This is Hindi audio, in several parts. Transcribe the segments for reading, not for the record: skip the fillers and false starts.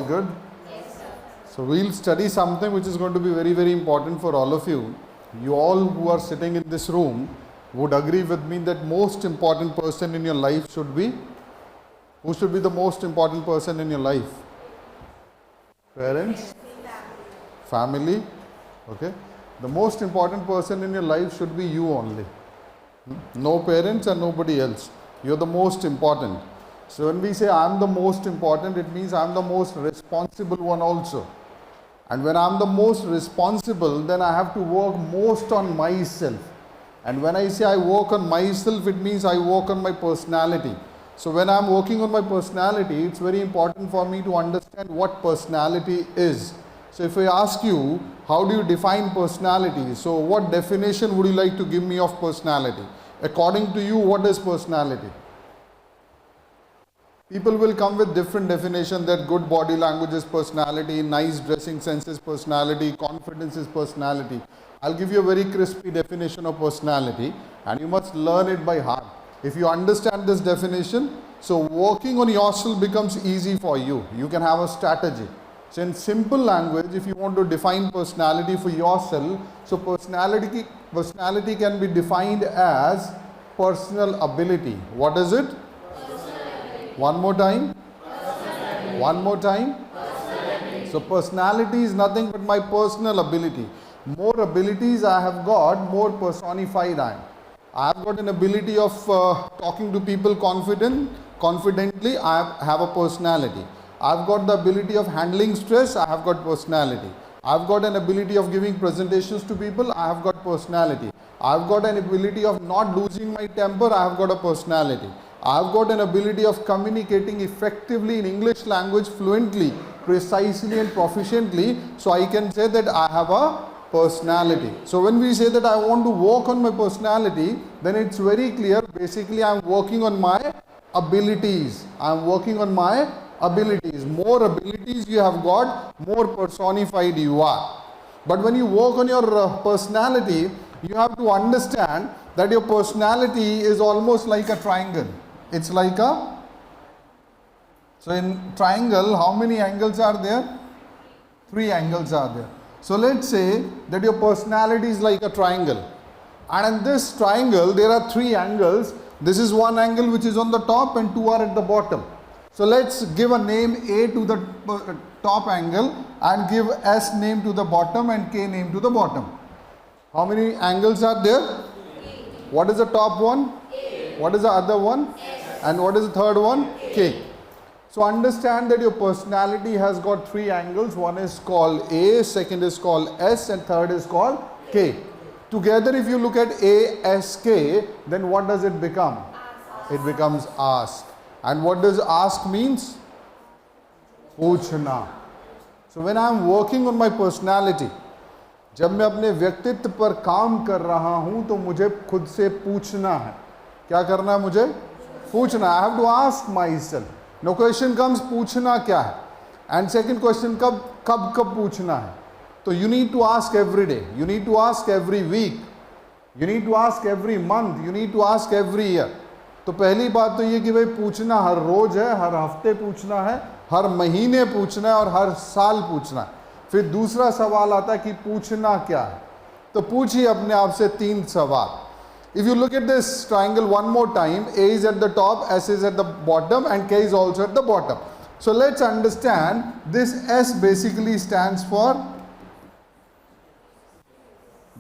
all good? So we'll study something which is going to be very, very important for all of you. You all who are sitting in this room would agree with me that most important person in your life should be, who should be the most important person in your life? Parents? Family? Okay. The most important person in your life should be you only. No parents and nobody else. You're the most important. So when we say I'm the most important, it means I'm the most responsible one also. And when I'm the most responsible, then I have to work most on myself. And when I say I work on myself, it means I work on my personality. So when I'm working on my personality, it's very important for me to understand what personality is. So if I ask you, how do you define personality? So what definition would you like to give me of personality? According to you, what is personality? People will come with different definitions, that good body language is personality, nice dressing sense is personality, confidence is personality. I'll give you a very crispy definition of personality and you must learn it by heart. If you understand this definition, so working on yourself becomes easy for you. You can have a strategy. So in simple language, if you want to define personality for yourself, so personality can be defined as personal ability. What is it? One more time. One more time. So personality is nothing but my personal ability. More abilities I have got, more personified I am. I have got an ability of talking to people confidently. I have a personality. I've got the ability of handling stress. I have got personality. I've got an ability of giving presentations to people. I have got personality. I've got an ability of not losing my temper. I have got a personality. I've got an ability of communicating effectively in English language fluently, precisely and proficiently. So I can say that I have a personality. So when we say that I want to work on my personality, then it's very clear. Basically, I'm working on my abilities. I'm working on my abilities. More abilities you have got, more personified you are. But when you work on your personality, you have to understand that your personality is almost like a triangle. It's like a, so in triangle, how many angles are there? 3 angles are there. So let's say that your personality is like a triangle. And in this triangle, there are 3 angles. This is one angle which is on the top and 2 are at the bottom. So let's give a name A to the top angle and give S name to the bottom and K name to the bottom. How many angles are there? What is the top one? What is the other one? And what is the third one? K. So understand that your personality has got 3 angles. One is called A, second is called S, and third is called K. Together, if you look at A, S, K, then what does it become? It becomes ask. And what does ask means? पूछना. So when I am working on my personality, जब मैं अपने व्यक्तित्व पर काम कर रहा हूं तो मुझे खुद से पूछना है. क्या करना है मुझे? पूछना. I have to ask myself. Now question comes, पूछना क्या है? And second question, कब पूछना है? So you need to ask every day. You need to ask every week. You need to ask every month. You need to ask every year. तो पहली बात तो ये कि भाई पूछना हर रोज है, हर हफ्ते पूछना है, हर महीने पूछना है और हर साल पूछना है. फिर दूसरा सवाल आता है कि पूछना क्या है. तो पूछिए अपने आप से 3 सवाल. If you look at this triangle one more time, A is at the top, S is at the bottom and K is also at the bottom. So let's understand this S basically stands for,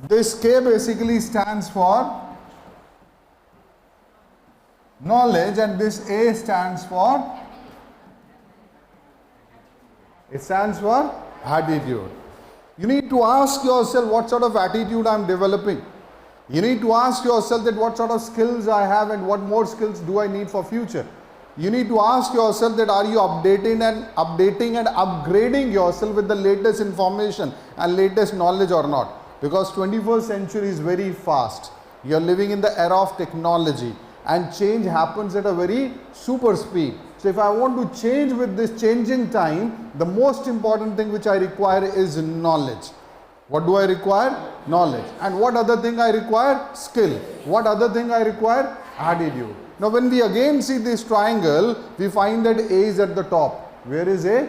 this K basically stands for knowledge and this A stands for, it stands for attitude. You need to ask yourself what sort of attitude I am developing. You need to ask yourself that what sort of skills I have and what more skills do I need for future. You need to ask yourself that are you updating and upgrading yourself with the latest information and latest knowledge or not. Because 21st century is very fast. You are living in the era of technology and change happens at a very super speed. So if I want to change with this changing time, the most important thing which I require is knowledge. What do I require? Knowledge. And what other thing I require? Skill. What other thing I require? Attitude. Now when we again see this triangle, we find that A is at the top. Where is A?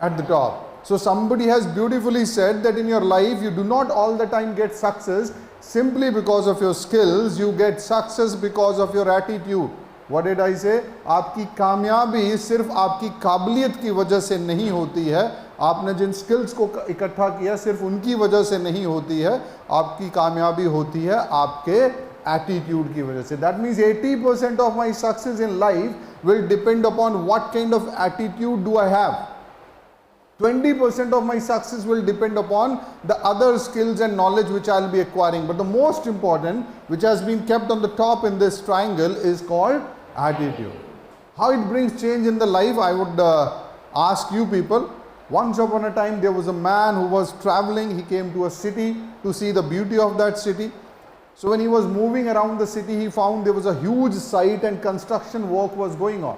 at the top. So somebody has beautifully said that in your life you do not all the time get success simply because of your skills, you get success because of your attitude. What did I say? आपकी कामयाबी सिर्फ आपकी काबिलियत की वजह से नहीं होती है, आपने जिन स्किल्स को इकट्ठा किया सिर्फ उनकी वजह से नहीं होती है, आपकी कामयाबी होती है आपके एटीट्यूड की वजह से. That means 80% of my success in life will depend upon what kind of attitude do I have. 20% of my success will depend upon the other skills and knowledge which I'll be acquiring. But the most important, which has been kept on the top in this triangle, is called attitude. How it brings change in the life, I would ask you people. Once upon a time, there was a man who was traveling. He came to a city to see the beauty of that city. So when he was moving around the city, he found there was a huge site and construction work was going on.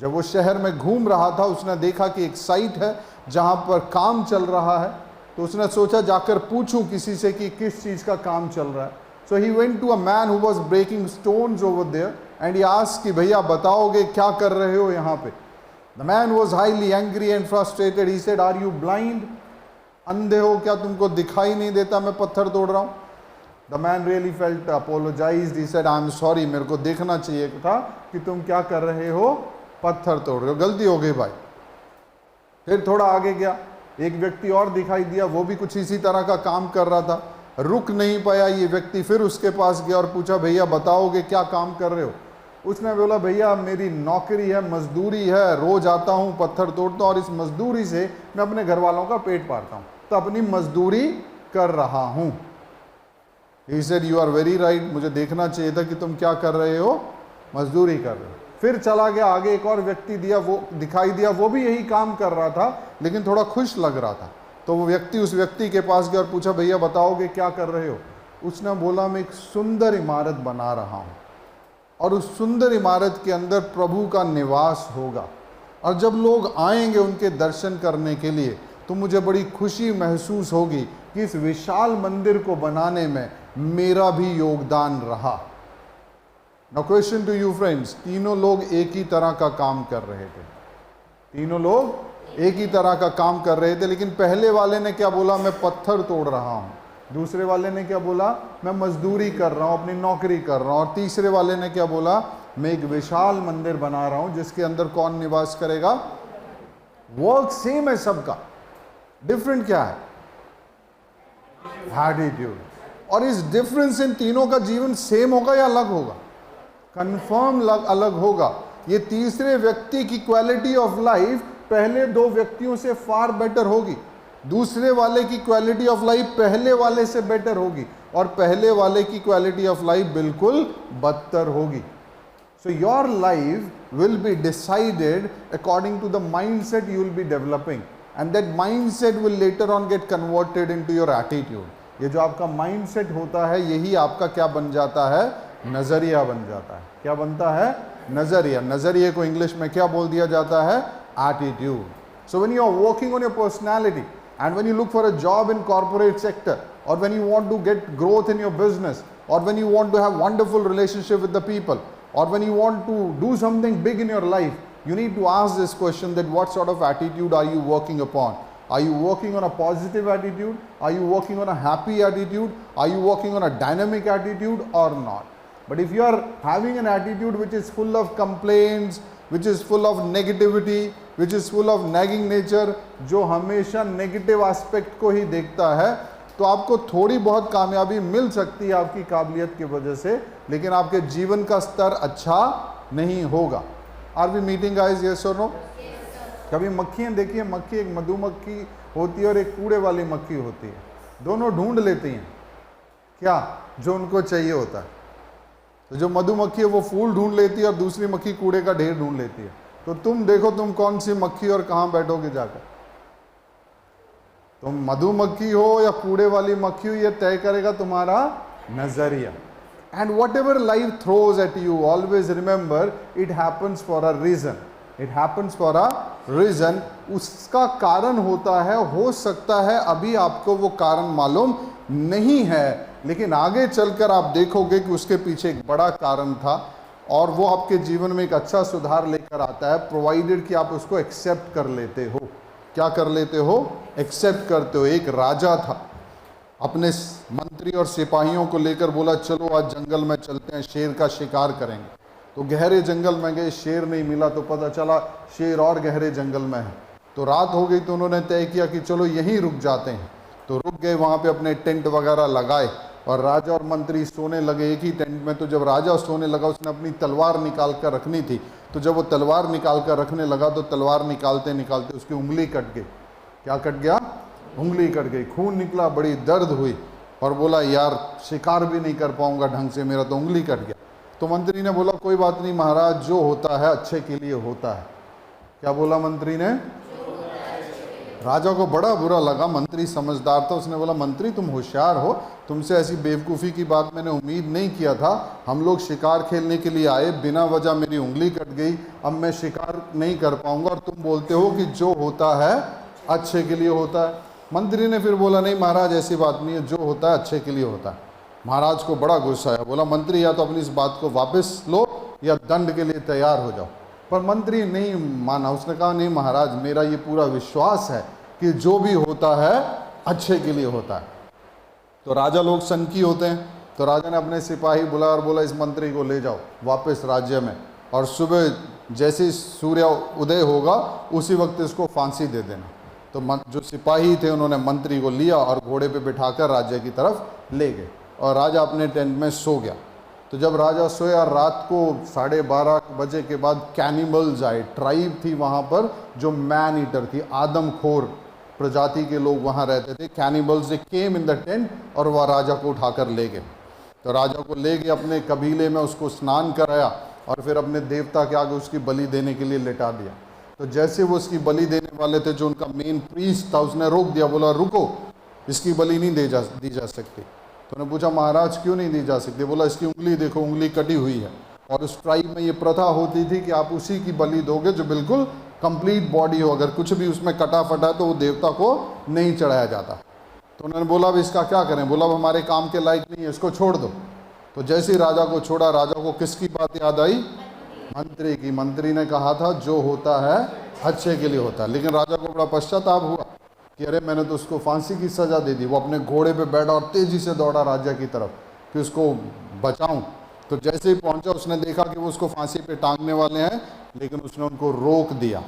जब वो शहर में घूम रहा था, उसने देखा कि एक साइट है जहाँ पर काम चल रहा है, तो उसने सोचा जाकर पूछूं किसी से कि किस चीज़ का काम चल रहा है. So he went to a man who was breaking stones over there and he asked कि भैया बताओगे क्या कर रहे हो यहाँ पे. The man was highly angry and frustrated. He said, "Are you blind? अंधे हो क्या, तुमको दिखाई नहीं देता मैं पत्थर तोड़ रहा हूँ?" The man really felt apologized. He said, "I'm sorry, मेरे को देखना चाहिए था कि तुम क्या कर रहे हो, पत्थर तोड़ रहे हो, गलती हो गई भाई." फिर थोड़ा आगे गया, एक व्यक्ति और दिखाई दिया, वो भी कुछ इसी तरह का काम कर रहा था. रुक नहीं पाया ये व्यक्ति, फिर उसके पास गया और पूछा, "भैया बताओगे क्या काम कर रहे हो?" उसने बोला, "भैया मेरी नौकरी है, मजदूरी है, रोज आता हूँ पत्थर तोड़ता हूँ और इस मजदूरी से मैं अपने घर वालों का पेट पालता हूँ, तो अपनी मजदूरी कर रहा हूँ." He said, "You are very right, मुझे देखना चाहिए था कि तुम क्या कर रहे हो, मजदूरी कर रहे हो." फिर चला गया आगे, एक और व्यक्ति दिखाई दिया, वो भी यही काम कर रहा था लेकिन थोड़ा खुश लग रहा था. तो वो व्यक्ति उस व्यक्ति के पास गया और पूछा, "भैया बताओगे क्या कर रहे हो?" उसने बोला, "मैं एक सुंदर इमारत बना रहा हूँ और उस सुंदर इमारत के अंदर प्रभु का निवास होगा और जब लोग आएंगे उनके दर्शन करने के लिए तो मुझे बड़ी खुशी महसूस होगी कि इस विशाल मंदिर को बनाने में मेरा भी योगदान रहा." Now question to you friends, तीनों लोग एक ही तरह का काम कर रहे थे, तीनों लोग एक ही तरह का काम कर रहे थे, लेकिन पहले वाले ने क्या बोला, मैं पत्थर तोड़ रहा हूँ. दूसरे वाले ने क्या बोला, मैं मजदूरी कर रहा हूँ, अपनी नौकरी कर रहा हूँ. और तीसरे वाले ने क्या बोला, मैं एक विशाल मंदिर बना रहा हूँ जिसके अंदर कौन निवास करेगा. वर्क सेम है सबका, डिफरेंट क्या है, एटीट्यूड. और इस डिफरेंस इन तीनों का जीवन सेम होगा या अलग होगा, कंफर्म अलग होगा. ये तीसरे व्यक्ति की क्वालिटी ऑफ लाइफ पहले दो व्यक्तियों से फार बेटर होगी, दूसरे वाले की क्वालिटी ऑफ लाइफ पहले वाले से बेटर होगी और पहले वाले की क्वालिटी ऑफ लाइफ बिल्कुल बदतर होगी. So your life will be decided according to the mindset you will be developing and that mindset will later on get converted into your attitude. ये जो आपका माइंडसेट होता है यही आपका क्या बन जाता है, नजरिया बन जाता है. क्या बनता है, नजरिया. नजरिए को इंग्लिश में क्या बोल दिया जाता है, attitude. So when you are working on your personality and when you look for a job in corporate sector or when you want to get growth in your business or when you want to have wonderful relationship with the people or when you want to do something big in your life, you need to ask this question, that what sort of attitude are you working upon? Are you working on a positive attitude? Are you working on a happy attitude? Are you working on a dynamic attitude or not? But if you are having an attitude which is full of complaints, which is full of negativity, which is full of nagging nature, जो हमेशा नेगेटिव एस्पेक्ट को ही देखता है, तो आपको थोड़ी बहुत कामयाबी मिल सकती है आपकी काबिलियत की वजह से, लेकिन आपके जीवन का स्तर अच्छा नहीं होगा. Are we meeting guys, yes और नो? कभी मक्खियाँ देखिए, मक्खी एक मधुमक्खी होती है और एक कूड़े वाली मक्खी होती है, दोनों ढूंढ लेती हैं क्या, जो उनको चाहिए होता है. तो जो मधुमक्खी है वो फूल ढूंढ लेती है और दूसरी मक्खी कूड़े का ढेर ढूंढ लेती है. तो तुम देखो तुम कौन सी मक्खी और कहाँ बैठोगे जाकर. तुम मधुमक्खी हो या कूड़े वाली मक्खी हो, ये तय करेगा तुम्हारा नजरिया. And whatever life throws at you, always remember it happens for a reason. It happens for a reason. उसका कारण होता है, हो सकता है अभी आपको वो कारण मालूम नहीं है, लेकिन आगे चलकर आप देखोगे कि उसके पीछे एक बड़ा कारण था और वो आपके जीवन में एक अच्छा सुधार लेकर आता है, प्रोवाइडेड कि आप उसको एक्सेप्ट कर लेते हो. क्या कर लेते हो, एक्सेप्ट करते हो। एक राजा था, अपने मंत्री और सिपाहियों को लेकर बोला चलो आज जंगल में चलते हैं, शेर का शिकार करेंगे। तो गहरे जंगल में गए, शेर नहीं मिला, तो पता चला शेर और गहरे जंगल में है। तो रात हो गई, तो उन्होंने तय किया कि चलो यहीं रुक जाते हैं। तो रुक गए, वहाँ पे अपने टेंट वगैरह लगाए और राजा और मंत्री सोने लगे एक ही टेंट में। तो जब राजा सोने लगा, उसने अपनी तलवार निकाल कर रखनी थी। तो जब वो तलवार निकाल कर रखने लगा, तो तलवार निकालते निकालते उसकी उंगली कट गई। क्या कट गया? उंगली कट गई, खून निकला, बड़ी दर्द हुई और बोला यार शिकार भी नहीं कर पाऊंगा ढंग से, मेरा तो उंगली कट गया। तो मंत्री ने बोला कोई बात नहीं महाराज, जो होता है अच्छे के लिए होता है। क्या बोला मंत्री ने? राजा को बड़ा बुरा लगा, मंत्री समझदार था, उसने बोला मंत्री तुम होशियार हो, तुमसे ऐसी बेवकूफ़ी की बात मैंने उम्मीद नहीं किया था। हम लोग शिकार खेलने के लिए आए, बिना वजह मेरी उंगली कट गई, अब मैं शिकार नहीं कर पाऊंगा और तुम बोलते हो कि जो होता है अच्छे के लिए होता है। मंत्री ने फिर बोला नहीं महाराज ऐसी बात नहीं है, जो होता है अच्छे के लिए होता है। महाराज को बड़ा गुस्सा आया, बोला मंत्री या तो अपनी इस बात को वापस लो या दंड के लिए तैयार हो जाओ। पर मंत्री नहीं माना, उसने कहा नहीं महाराज मेरा ये पूरा विश्वास है कि जो भी होता है अच्छे के लिए होता है। तो राजा लोग सनकी होते हैं, तो राजा ने अपने सिपाही बुलाया और बोला इस मंत्री को ले जाओ वापस राज्य में, और सुबह जैसे ही सूर्य उदय होगा उसी वक्त इसको फांसी दे देना। तो जो सिपाही थे उन्होंने मंत्री को लिया और घोड़े पे बिठाकर राज्य की तरफ ले गए और राजा अपने टेंट में सो गया। तो जब राजा सोया, रात को 12:30 बजे के बाद कैनिबल्स आए, ट्राइब थी वहाँ पर जो मैन ईटर थी, आदमखोर प्रजाति के लोग वहाँ रहते थे। Cannibals they came in the tent और वह राजा को उठाकर ले गए। तो राजा को ले गए अपने कबीले में, उसको स्नान कराया और फिर अपने देवता के आगे उसकी बलि देने के लिए लेटा दिया। तो जैसे वो उसकी बलि देने वाले थे, जो उनका मेन प्रीस्ट था, उसने रोक दिया, बोला रुको इसकी बलि नहीं दी जा सकती। तो उन्होंने पूछा महाराज क्यों नहीं दी जा सकती? बोला इसकी उंगली देखो, उंगली कटी हुई है, और उस ट्राइब में ये प्रथा होती थी कि आप उसी की बलि दोगे जो बिल्कुल कंप्लीट बॉडी हो, अगर कुछ भी उसमें कटा फटा तो वो देवता को नहीं चढ़ाया जाता। तो उन्होंने बोला अब इसका क्या करें? बोला अब हमारे काम के लायक नहीं है, इसको छोड़ दो। तो जैसे ही राजा को छोड़ा, राजा को किसकी बात याद आई? मंत्री की। मंत्री ने कहा था जो होता है अच्छे के लिए होता है। लेकिन राजा को बड़ा पश्चाताप हुआ कि अरे मैंने तो उसको फांसी की सज़ा दे दी। वो अपने घोड़े पे बैठा और तेज़ी से दौड़ा राज्य की तरफ कि उसको बचाऊं। तो जैसे ही पहुंचा, उसने देखा कि वो उसको फांसी पे टांगने वाले हैं, लेकिन उसने उनको रोक दिया।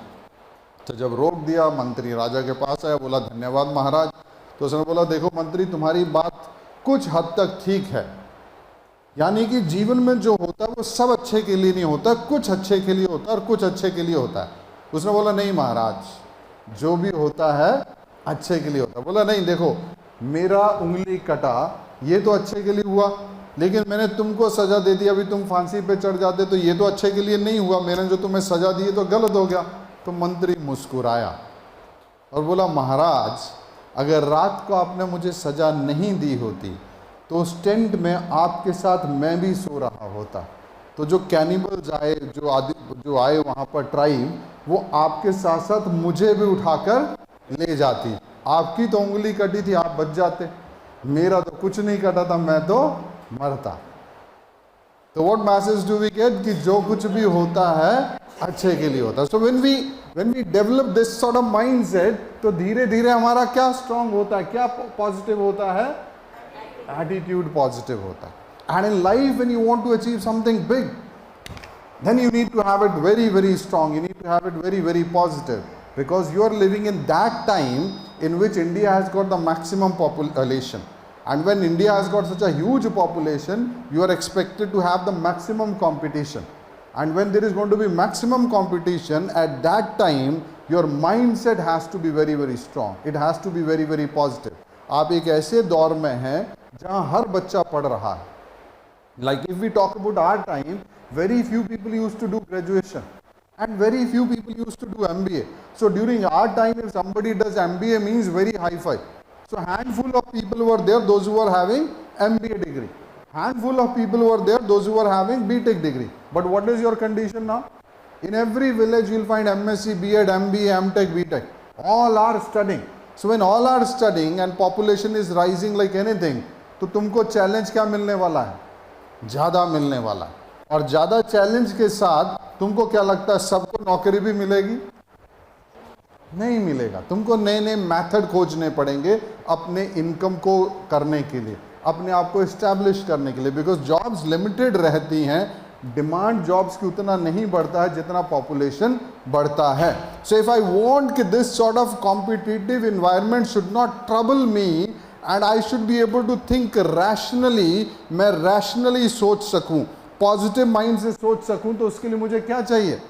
तो जब रोक दिया, मंत्री राजा के पास आया, बोला धन्यवाद महाराज। तो उसने बोला देखो मंत्री तुम्हारी बात कुछ हद तक ठीक है, यानी कि जीवन में जो होता है वो सब अच्छे के लिए नहीं होता, कुछ अच्छे के लिए होता है और कुछ अच्छे के लिए होता है। उसने बोला नहीं महाराज जो भी होता है अच्छे के लिए होता है। बोला नहीं देखो मेरा उंगली कटा ये तो अच्छे के लिए हुआ, लेकिन मैंने तुमको सज़ा दे दी, अभी तुम फांसी पे चढ़ जाते तो ये तो अच्छे के लिए नहीं हुआ, मैंने जो तुम्हें सज़ा दी तो गलत हो गया। तो मंत्री मुस्कुराया और बोला महाराज अगर रात को आपने मुझे सज़ा नहीं दी होती तो उस टेंट में आपके साथ मैं भी सो रहा होता। तो जो कैनिबल्स आए, जो आए वहाँ पर ट्राइब, वो आपके साथ साथ मुझे भी उठाकर ले जाती। आपकी तो उंगली कटी थी, आप बच जाते, मेरा तो कुछ नहीं कटा था, मैं तो मरता। तो what message do we get कि जो कुछ भी होता है अच्छे के लिए होता है। So when we develop this sort of mindset, तो धीरे धीरे हमारा क्या स्ट्रांग होता है, क्या पॉजिटिव होता है? एटीट्यूड पॉजिटिव होता है। And in life when you want to achieve something big, then you need to have it very very strong, you need to have it very very positive, because you are living in that time in which India has got the maximum population, and when India has got such a huge population, you are expected to have the maximum competition, and when there is going to be maximum competition, at that time your mindset has to be very very strong, it has to be very very positive. आप एक ऐसे दौर में हैं जहां हर बच्चा पढ़ रहा है। Like if we talk about our time, very few people used to do graduation and very few people used to do MBA. So during our time, if somebody does MBA means very high-fi. So handful of people were there, those who were having MBA degree. Handful of people were there, those who were having BTech degree. But what is your condition now? In every village you will find MSc, B.Ed, MBA, MTech, BTech. All are studying. So when all are studying and population is rising like anything, तो तुमको चैलेंज क्या मिलने वाला है? ज़्यादा मिलने वाला है। और ज़्यादा चैलेंज के साथ तुमको क्या लगता है सबको नौकरी भी मिलेगी? नहीं मिलेगा। तुमको नए नए मेथड खोजने पड़ेंगे अपने इनकम को करने के लिए, अपने आप को इस्टेब्लिश करने के लिए, बिकॉज जॉब्स लिमिटेड रहती हैं। डिमांड जॉब्स की उतना नहीं बढ़ता है जितना पॉपुलेशन बढ़ता है। सो इफ आई वांट कि this sort of competitive environment should not trouble me and I should be able to think rationally, मैं रैशनली सोच सकूं, पॉजिटिव माइंड से सोच सकूं, तो उसके लिए मुझे क्या चाहिए?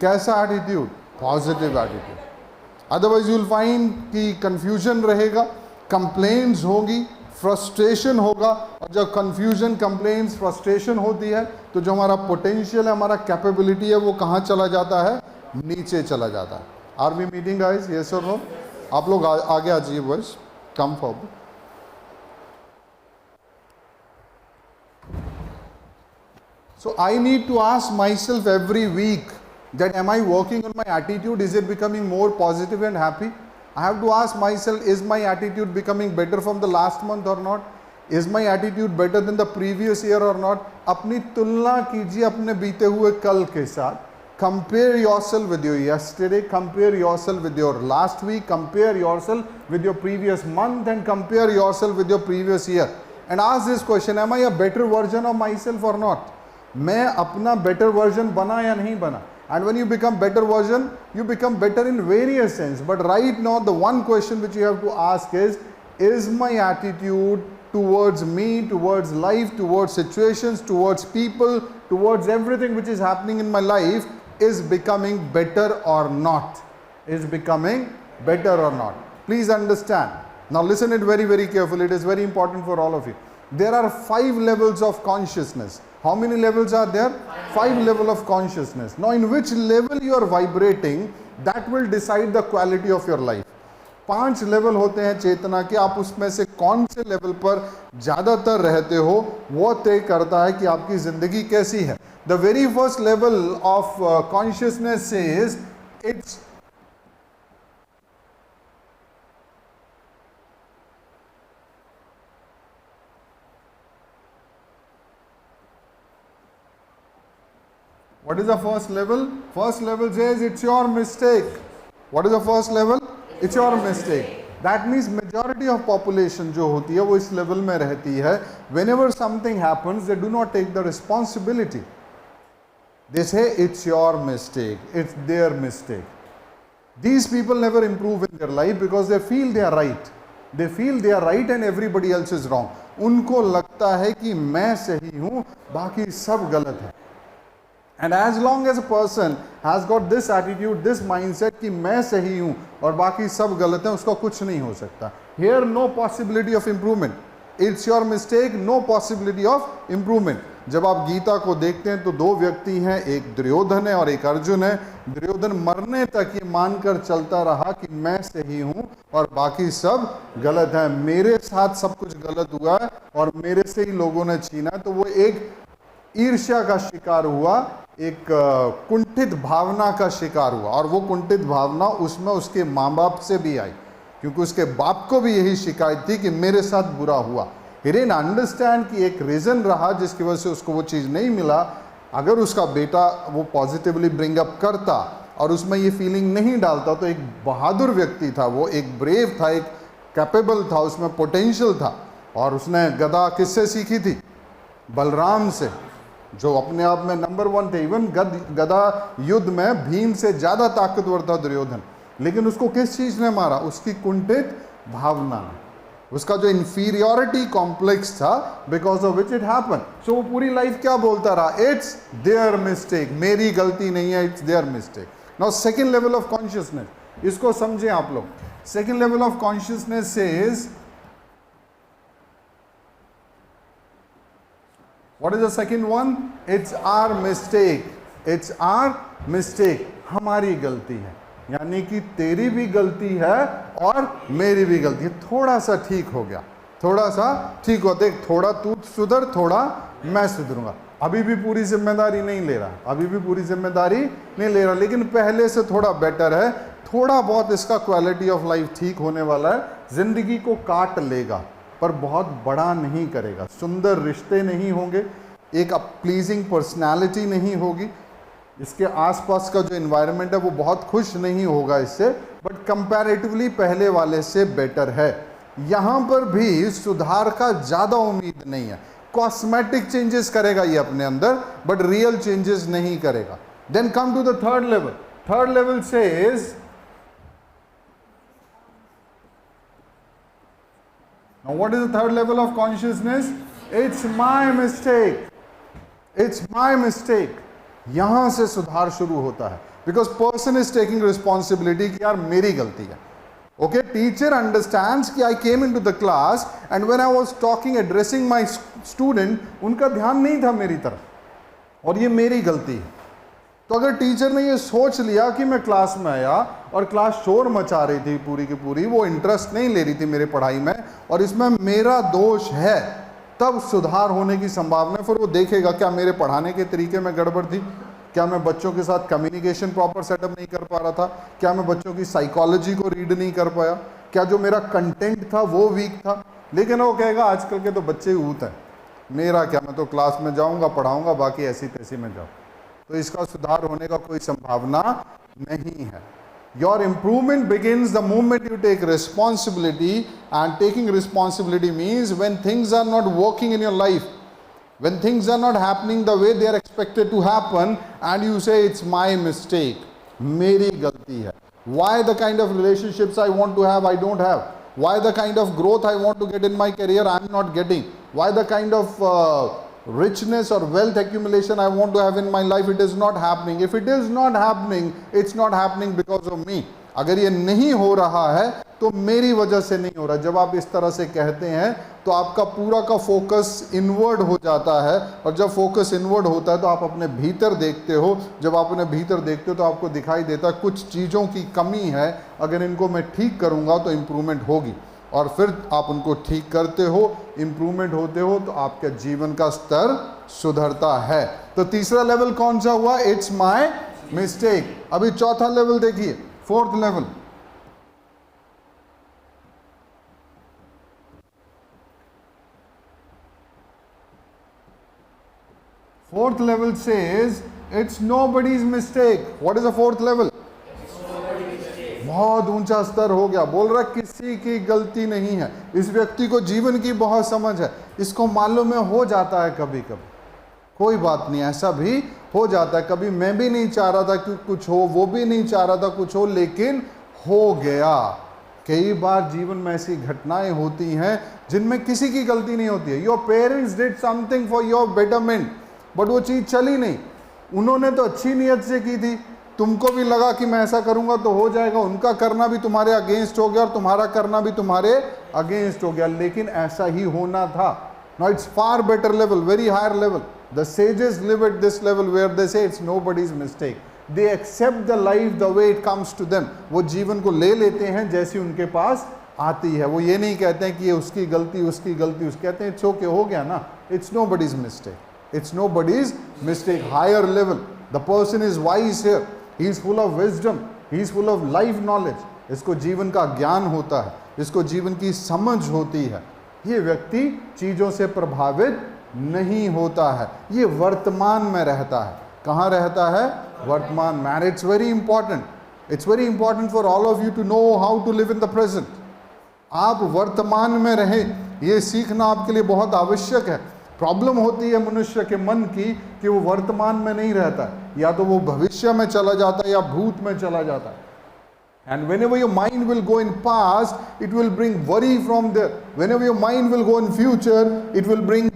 कैसा attitude? Positive attitude. Otherwise you will find कि कंफ्यूजन रहेगा, कंप्लेंट्स होगी, फ्रस्ट्रेशन होगा। और जब कंफ्यूजन, कंप्लेंट्स, फ्रस्ट्रेशन होती है तो जो हमारा पोटेंशियल है, हमारा कैपेबिलिटी है, वो कहाँ चला जाता है? नीचे चला जाता है। Are we meeting guys? Yes और नो? आप लोग आगे आ जाइए boys, come forward. So I need to ask myself every week that am I working on my attitude? Is it becoming more positive and happy? I have to ask myself, is my attitude becoming better from the last month or not? Is my attitude better than the previous year or not? अपनी तुलना कीजिए अपने बीते हुए कल के साथ। Compare yourself with your yesterday, compare yourself with your last week, compare yourself with your previous month and compare yourself with your previous year. And ask this question, am I a better version of myself or not? मैं अपना better version बना या नहीं बना? And when you become better version, you become better in various sense. But right now, the one question which you have to ask is my attitude towards me, towards life, towards situations, towards people, towards everything which is happening in my life is becoming better or not? Is becoming better or not? Please understand. Now listen it very, very carefully. It is very important for all of you. There are 5 levels of consciousness. How many levels are there? 5 levels of consciousness. Now in which level you are vibrating, that will decide the quality of your life. 5 level होते हैं चेतना के, आप उसमें से कौन से लेवल पर ज़्यादातर रहते हो वो तय करता है कि आपकी ज़िंदगी कैसी है। The very first level of consciousness is it's what is the first level? First level says it's your mistake. What is the first level? It's your mistake. That means majority of population जो होती है वो इस level में रहती है. Whenever something happens, they do not take the responsibility. They say it's your mistake, it's their mistake. These people never improve in their life because they feel they are right. They feel they are right and everybody else is wrong. उनको लगता है कि मैं सही हूँ, बाकी सब गलत है. And as long as a person has got this attitude, this mindset कि मैं सही हूँ और बाकी सब गलत हैं, उसका कुछ नहीं हो सकता. Here no possibility of improvement. It's your mistake, no possibility of improvement. जब आप गीता को देखते हैं तो 2 व्यक्ति हैं, एक दुर्योधन है और एक अर्जुन है. दुर्योधन मरने तक ये मानकर चलता रहा कि मैं सही हूँ और बाकी सब गलत है, मेरे साथ सब कुछ गलत हुआ है और मेरे से ही लोगों ने छीना. तो वो एक ईर्ष्या का शिकार हुआ, एक कुंठित भावना का शिकार हुआ. और वो कुंठित भावना उसमें उसके माँ बाप से भी आई, क्योंकि उसके बाप को भी यही शिकायत थी कि मेरे साथ बुरा हुआ. He didn't understand कि एक रीज़न रहा जिसकी वजह से उसको वो चीज़ नहीं मिला. अगर उसका बेटा वो पॉजिटिवली ब्रिंग अप करता और उसमें ये फीलिंग नहीं डालता तो एक बहादुर व्यक्ति था, वो एक ब्रेव था, एक कैपेबल था, उसमें पोटेंशियल था. और उसने गदा किससे सीखी थी? बलराम से, जो अपने आप में नंबर 1 थे. इवन गदा युद्ध में भीम से ज़्यादा ताकतवर था दुर्योधन, लेकिन उसको किस चीज़ ने मारा? उसकी कुंठित भावना, उसका जो इंफीरियॉरिटी कॉम्प्लेक्स था, because of which it happen. So वो पूरी लाइफ क्या बोलता रहा? इट्स देयर मिस्टेक, मेरी गलती नहीं है, it's their mistake. Now second level of consciousness, इसको समझें आप लोग. Second level of consciousness is, what is the second one? It's our mistake. It's our mistake. हमारी गलती है, यानी कि तेरी भी गलती है और मेरी भी गलती है. थोड़ा सा ठीक हो गया, थोड़ा सा ठीक हो, देख थोड़ा तू सुधर, थोड़ा मैं सुधरूंगा. अभी भी पूरी जिम्मेदारी नहीं ले रहा, अभी भी पूरी जिम्मेदारी नहीं ले रहा, लेकिन पहले से थोड़ा बेटर है. थोड़ा बहुत इसका क्वालिटी ऑफ लाइफ ठीक होने वाला है. जिंदगी को काट लेगा पर बहुत बड़ा नहीं करेगा. सुंदर रिश्ते नहीं होंगे, एक प्लीजिंग पर्सनालिटी नहीं होगी, इसके आसपास का जो इन्वायरमेंट है वो बहुत खुश नहीं होगा इससे, बट कंपैरेटिवली पहले वाले से बेटर है। यहाँ पर भी सुधार का ज़्यादा उम्मीद नहीं है। कॉस्मेटिक चेंजेस करेगा ये अपने अंदर, बट रियल चेंजेस नहीं करेगा। Then come to the third level. Third level says, now what is the third level of consciousness? It's my mistake. It's my mistake. यहां से सुधार शुरू होता है, because person is taking responsibility कि यार मेरी गलती है। ओके, टीचर अंडरस्टैंड्स कि I came into the class and when I was talking addressing my student, उनका ध्यान नहीं था मेरी तरफ और ये मेरी गलती है। तो अगर टीचर ने ये सोच लिया कि मैं क्लास में आया और क्लास शोर मचा रही थी पूरी की पूरी, वो इंटरेस्ट नहीं ले रही थी मेरी पढ़ाई में और इसमें मेरा दोष है, तब सुधार होने की संभावना है। फिर वो देखेगा क्या मेरे पढ़ाने के तरीके में गड़बड़ थी, क्या मैं बच्चों के साथ कम्युनिकेशन प्रॉपर सेटअप नहीं कर पा रहा था, क्या मैं बच्चों की साइकोलॉजी को रीड नहीं कर पाया, क्या जो मेरा कंटेंट था वो वीक था। लेकिन वो कहेगा आजकल के तो बच्चे ऊत हैं, मेरा क्या, मैं तो क्लास में जाऊंगा पढ़ाऊंगा, बाकी ऐसी तैसी में जाऊँ। तो इसका सुधार होने का कोई संभावना नहीं है। Your improvement begins the moment you take responsibility, and taking responsibility means when things are not working in your life, when things are not happening the way they are expected to happen, and you say it's my mistake, मेरी गलती है। Why the kind of relationships I want to have I don't have? Why the kind of growth I want to get in my career I am not getting? Why the kind of richness or wealth accumulation I want to have in my life, it is not happening? If it is not happening, it's not happening because of me. अगर ये नहीं हो रहा है तो मेरी वजह से नहीं हो रहा। जब आप इस तरह से कहते हैं तो आपका पूरा का फोकस इनवर्ड हो जाता है, और जब फोकस इनवर्ड होता है तो आप अपने भीतर देखते हो। जब आप अपने भीतर देखते हो तो आपको दिखाई देता है कुछ चीज़ों की कमी है, अगर इनको मैं ठीक करूँगा तो इम्प्रूवमेंट होगी, और फिर आप उनको ठीक करते हो, इम्प्रूवमेंट होते हो, तो आपके जीवन का स्तर सुधरता है। तो तीसरा लेवल कौन सा हुआ? It's my mistake. अभी चौथा लेवल देखिए, fourth level. Fourth level says it's nobody's mistake. What is the fourth level? बहुत ऊंचा स्तर हो गया, बोल रहा किसी की गलती नहीं है। इस व्यक्ति को जीवन की बहुत समझ है, इसको मालूम है हो जाता है कभी कभी, कोई बात नहीं, ऐसा भी हो जाता है। कभी मैं भी नहीं चाह रहा था कि कुछ हो, वो भी नहीं चाह रहा था कुछ हो, लेकिन हो गया। कई बार जीवन में ऐसी घटनाएं होती हैं जिनमें किसी की गलती नहीं होती है। Your parents did something for your betterment, but वो चीज़ चली नहीं। उन्होंने तो अच्छी नीयत से की थी, तुमको भी लगा कि मैं ऐसा करूंगा तो हो जाएगा, उनका करना भी तुम्हारे अगेंस्ट हो गया और तुम्हारा करना भी तुम्हारे अगेंस्ट हो गया, लेकिन ऐसा ही होना था। Now it's far better level, very higher level. The sages live at this level where they say it's nobody's mistake. They accept the life the way it comes to them. वो जीवन को ले लेते हैं जैसी उनके पास आती है। वो ये नहीं कहते हैं कि ये उसकी गलती उसकी गलती, उसके कहते हैं इट्स ओके, हो गया ना, it's nobody's mistake, it's nobody's mistake. Higher level, the person is wise here, he is full of wisdom, he is full of life knowledge. इसको जीवन का ज्ञान होता है, इसको जीवन की समझ होती है। ये व्यक्ति चीज़ों से प्रभावित नहीं होता है, ये वर्तमान में रहता है। कहाँ रहता है? वर्तमान में। It's very important, it's very important for all of you to know how to live in the present. आप वर्तमान में रहें, ये सीखना आपके लिए बहुत आवश्यक है। प्रॉब्लम होती है मनुष्य के मन की कि वो वर्तमान में नहीं रहता है, या तो वो भविष्य में चला जाता है या भूत में चला जाता है। And whenever your mind will go in past, it will bring worry from there. Whenever your mind will go in future, it will bring,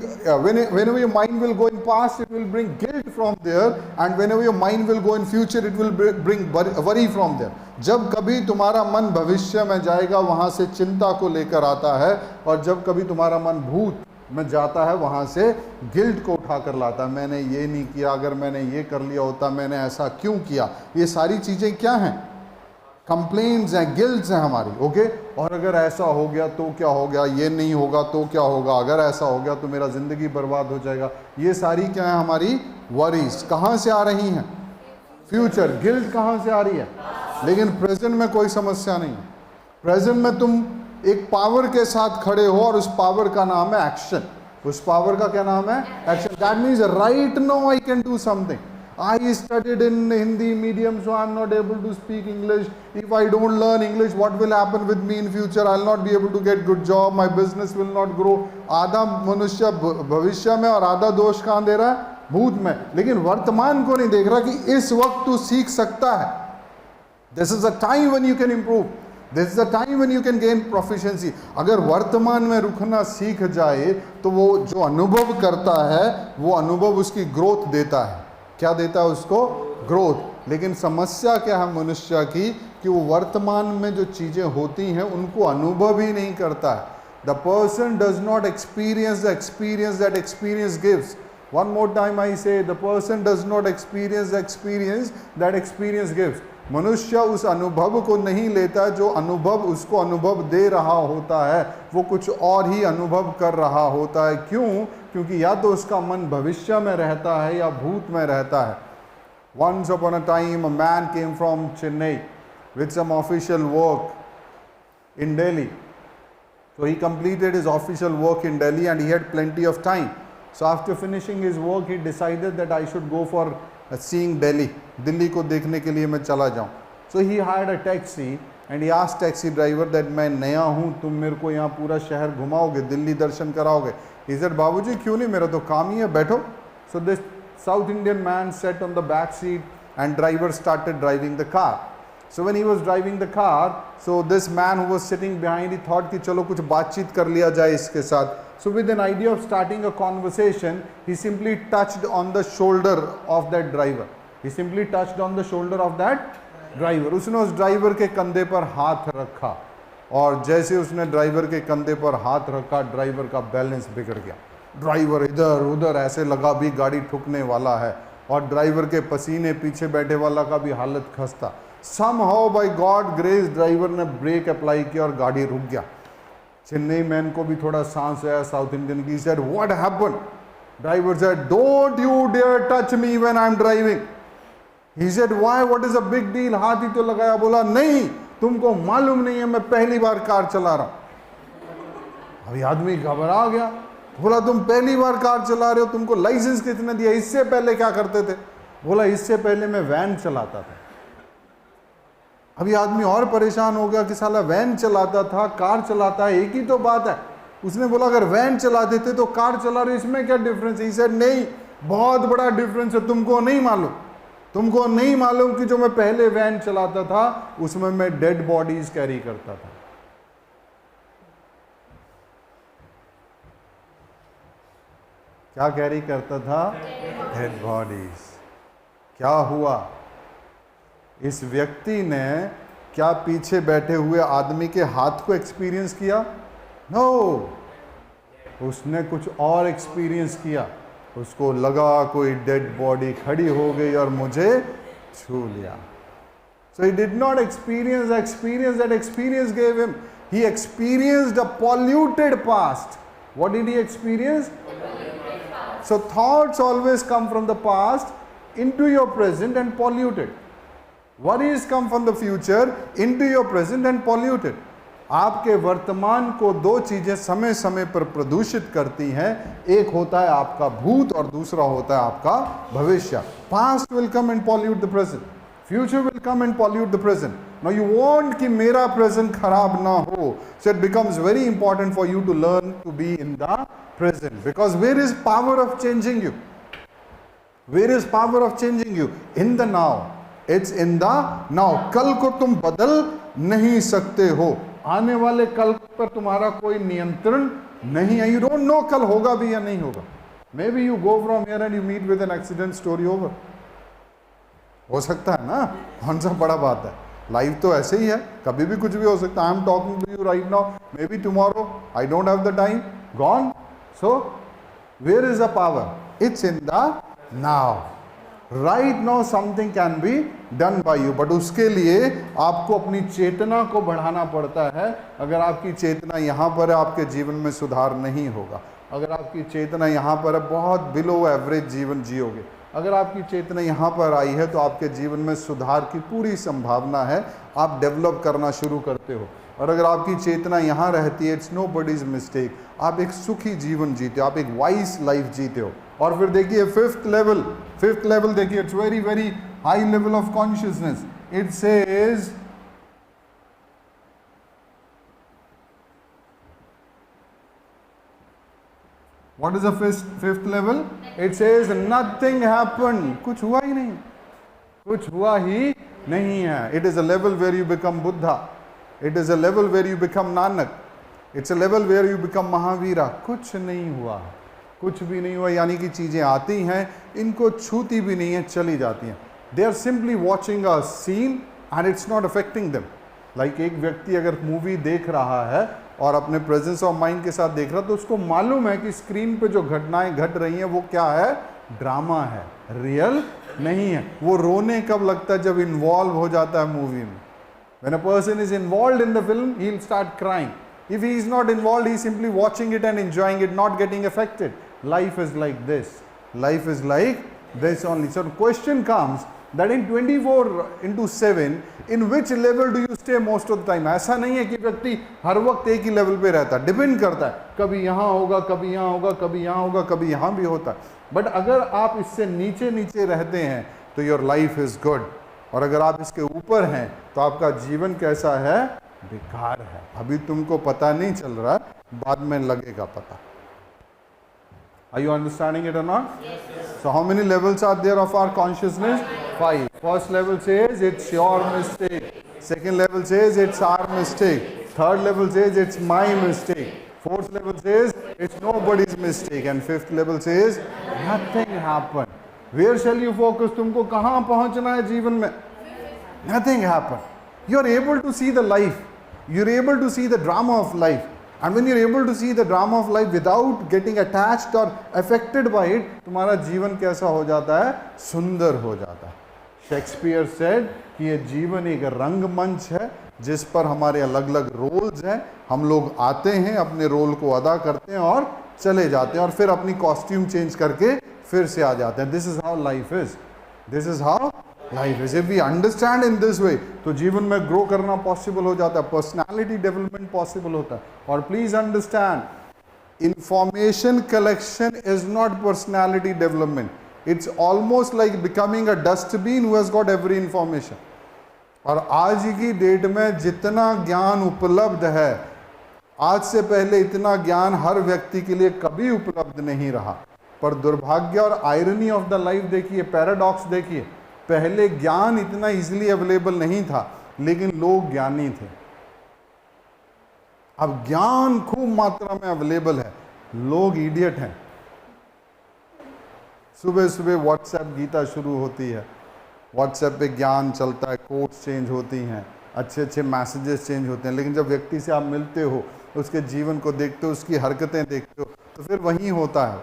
whenever your mind will go in past, it will bring guilt from there. And whenever your mind will go in future, it will bring worry from there. जब कभी तुम्हारा मन भविष्य में जाएगा, वहाँ से चिंता को लेकर आता है, और जब कभी तुम्हारा मन भूत में जाता है, वहाँ से गिल्ट को उठा कर लाता है। मैंने ये नहीं किया, अगर मैंने ये कर लिया होता, मैंने ऐसा क्यों किया। ये सारी चीज़ें क्या हैं? कंप्लेंट्स हैं, गिल्ट्स हैं हमारी। ओके, और अगर ऐसा हो गया तो क्या हो गया, ये नहीं होगा तो क्या होगा, अगर ऐसा हो गया तो मेरा ज़िंदगी बर्बाद हो जाएगा। ये सारी क्या है? हमारी वरीज। कहाँ से आ रही हैं? फ्यूचर। गिल्ट कहाँ से आ रही है? लेकिन प्रेजेंट में कोई समस्या नहीं है। प्रेजेंट में तुम एक पावर के साथ खड़े हो, और उस पावर का नाम है एक्शन। उस पावर का क्या नाम है? Action. That means right now I can do something. I studied in Hindi medium, so I am not able to speak English. If I don't learn English, what will happen with me in future? I will not be able to get good job. My business will not grow. आधा मनुष्य भविष्य में और आधा दोष कहाँ दे रहा है? भूत में. लेकिन वर्तमान को नहीं देख रहा कि इस वक्त तू सीख सकता है. This is a time when you can improve. This is a time when you can gain proficiency. अगर वर्तमान में रुकना सीख जाए तो वो जो अनुभव करता है वो अनुभव उसकी ग्रोथ देता है. क्या देता है उसको? ग्रोथ. लेकिन समस्या क्या है मनुष्य की कि वो वर्तमान में जो चीज़ें होती हैं उनको अनुभव ही नहीं करता है. The person does not experience the experience that experience gives. One more time I say, the person does not experience the experience that experience gives. मनुष्य उस अनुभव को नहीं लेता जो अनुभव उसको अनुभव दे रहा होता है, वो कुछ और ही अनुभव कर रहा होता है. क्यों? क्योंकि या तो उसका मन भविष्य में रहता है या भूत में रहता है. Once upon a time a man came from Chennai with some official work in Delhi. So he completed his official work in Delhi and he had plenty of time. So after finishing his work he decided that I should go for seeing Delhi. Delhi को देखने के लिए मैं चला जाऊं. So he hired a taxi and he asked taxi driver that मैं नया हूं, तुम मेरे को यहाँ पूरा शहर घुमाओगे, दिल्ली दर्शन कराओगे. He said, बाबूजी क्यों नहीं, मेरा तो काम ही है, बैठो. So this South Indian man sat on the back seat and driver started driving the car. So when he was driving the car, so this man who was sitting behind, he thought कि चलो कुछ बातचीत कर लिया जाए इसके साथ. So with an idea of starting a conversation, he simply touched on the shoulder of that driver. He simply touched on the shoulder of that driver. उसने उस ड्राइवर के कंधे पर हाथ रखा और जैसे उसने ड्राइवर के कंधे पर हाथ रखा, ड्राइवर का बैलेंस बिगड़ गया. ड्राइवर इधर उधर ऐसे लगा भी गाड़ी ठुकने वाला है और ड्राइवर के पसीने पीछे बैठे वाला का भी हालत खस्ता. Somehow by God grace driver ने ब्रेक अप्लाई किया और गाड़ी रुक गया. चेन्नई मैन को भी थोड़ा सांस आया साउथ इंडियन की. said what happened? Driver said don't you dare touch me when I'm driving. He said why, what is a big deal? हाथ ही तो लगाया. बोला नहीं, तुमको मालूम नहीं है मैं पहली बार कार चला रहा हूं. अभी आदमी घबरा गया. बोला तुम पहली बार कार चला रहे हो, तुमको लाइसेंस किसने दिया? इससे पहले क्या करते थे? बोला इससे पहले मैं वैन चलाता था. अभी आदमी और परेशान हो गया कि साला वैन चलाता था, कार चलाता है, एक ही तो बात है. उसने बोला अगर वैन चला देते तो कार चला रहे, इसमें क्या डिफरेंस है? He said नहीं, बहुत बड़ा डिफरेंस है. तुमको नहीं मालूम, तुमको नहीं मालूम कि जो मैं पहले वैन चलाता था उसमें मैं डेड बॉडीज कैरी करता था. क्या कैरी करता था? Dead bodies. क्या हुआ? इस व्यक्ति ने क्या पीछे बैठे हुए आदमी के हाथ को एक्सपीरियंस किया? नो, उसने कुछ और एक्सपीरियंस किया. उसको लगा कोई डेड बॉडी खड़ी हो गई और मुझे छू लिया. So he did not experience the experience that experience gave him. He experienced a polluted past. What did he experience? So thoughts always come from the past into your present and polluted. Worries come from the future into your present and polluted. आपके वर्तमान को दो चीजें समय समय पर प्रदूषित करती हैं. एक होता है आपका भूत और दूसरा होता है आपका भविष्य. Past will come and pollute the present. Future will come and pollute the present. Now you want कि मेरा present खराब ना हो. So it becomes very important for you to learn to be in the present. Because where is power of changing you? Where is power of changing you? In the now. It's in the now. कल को तुम बदल नहीं सकते हो. आने वाले कल पर तुम्हारा कोई नियंत्रण नहीं है. You don't know कल होगा भी या नहीं होगा. Maybe you go from here and you meet with an accident, story over. हो सकता है ना. कौन सा बड़ा बात है. लाइफ तो ऐसे ही है, कभी भी कुछ भी हो सकता है. I am talking to you right now. Maybe tomorrow I don't have the time. Gone. So where is the power? It's in the now. Right now something can be done by you, but उसके लिए आपको अपनी चेतना को बढ़ाना पड़ता है. अगर आपकी चेतना यहाँ पर है आपके जीवन में सुधार नहीं होगा. अगर आपकी चेतना यहाँ पर है बहुत बिलो एवरेज जीवन जियोगे. अगर आपकी चेतना यहाँ पर आई है तो आपके जीवन में सुधार की पूरी संभावना है. आप डेवलप करना शुरू करते हो. और अगर आपकी चेतना यहाँ रहती है, इट्स नोबडीज मिस्टेक. आप एक सुखी जीवन जीते हो, आप एक वाइज लाइफ जीते हो. और फिर देखिए फिफ्थ लेवल देखिए, it's very very high level of consciousness. It says what is the fifth level? It says nothing happened. कुछ हुआ ही नहीं, कुछ हुआ ही नहीं है. It is a level where you become Buddha. It is a level where you become Nanak. It's a level where you become Mahavira. कुछ नहीं हुआ, कुछ भी नहीं हुआ. यानी कि चीजें आती हैं, इनको छूती भी नहीं है, चली जाती हैं. They are simply watching a scene and it's not affecting them. Like एक व्यक्ति अगर मूवी देख रहा है और अपने प्रेजेंस ऑफ माइंड के साथ देख रहा, तो उसको मालूम है कि स्क्रीन पे जो घटनाएं घट रही हैं वो क्या है, ड्रामा है, रियल नहीं है. वो रोने कब लगता है, जब इन्वॉल्व हो जाता है मूवी में. When a person is involved in the film, he'll start crying. If he is not involved, he is simply watching it and enjoying it, not getting affected. Life is like this. Life is like this only. So the question comes that in 24/7, in which level do you stay most of the time? ऐसा नहीं है कि व्यक्ति हर वक्त एक ही लेवल पे रहता है, डिपेंड करता है, कभी यहाँ होगा, कभी यहाँ होगा, कभी यहाँ होगा, कभी यहाँ भी होता है. बट अगर आप इससे नीचे नीचे रहते हैं तो योर लाइफ इज गुड, और अगर आप इसके ऊपर हैं तो आपका जीवन कैसा है, बेकार है. अभी तुमको पता नहीं चल रहा, बाद में लगेगा पता. Are you understanding it or not? Yes. So how many levels are there of our consciousness? 5. First level says it's your mistake. Second level says it's our mistake. Third level says it's my mistake. Fourth level says it's nobody's mistake. And fifth level says nothing happened. Where shall you focus? तुमको कहाँ पहुँचना है जीवन में? Nothing happened. You are able to see the life. You are able to see the drama of life. And when you are able to see the drama of life without getting attached or affected by it, तुम्हारा जीवन कैसा हो जाता है, सुंदर हो जाता है. शेक्सपियर सेड कि ये जीवन एक रंगमंच है जिस पर हमारे अलग अलग रोल्स हैं. हम लोग आते हैं, अपने रोल को अदा करते हैं और चले जाते हैं, और फिर अपनी कॉस्ट्यूम चेंज करके फिर से आ जाते हैं. This is how life is. This is how life is. If we understand in this way, तो जीवन में ग्रो करना पॉसिबल हो जाता है, पर्सनालिटी डेवलपमेंट पॉसिबल होता है. और please understand, information collection is not personality development. It's almost like becoming a dustbin who has got every information. और आज की डेट में जितना ज्ञान उपलब्ध है, आज से पहले इतना ज्ञान हर व्यक्ति के लिए कभी उपलब्ध नहीं रहा. पर दुर्भाग्य और आयरनी ऑफ द लाइफ देखिए, पैराडॉक्स देखिए, पहले ज्ञान इतना इजीली अवेलेबल नहीं था, लेकिन लोग ज्ञानी थे. अब ज्ञान खूब मात्रा में अवेलेबल है, लोग इडियट हैं. सुबह सुबह व्हाट्सएप गीता शुरू होती है, व्हाट्सएप पे ज्ञान चलता है, कोट्स चेंज होती हैं, अच्छे अच्छे मैसेजेस चेंज होते हैं. लेकिन जब व्यक्ति से आप मिलते हो, उसके जीवन को देखते हो, उसकी हरकतें देखते हो, तो फिर वही होता है.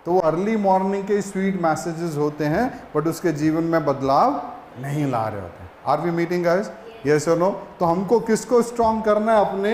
तो वो अर्ली मॉर्निंग के स्वीट मैसेजेस होते हैं, बट उसके जीवन में बदलाव नहीं ला रहे होते हैं. Are we meeting guys? Yes और नो? तो हमको किसको स्ट्रॉन्ग करना है? अपने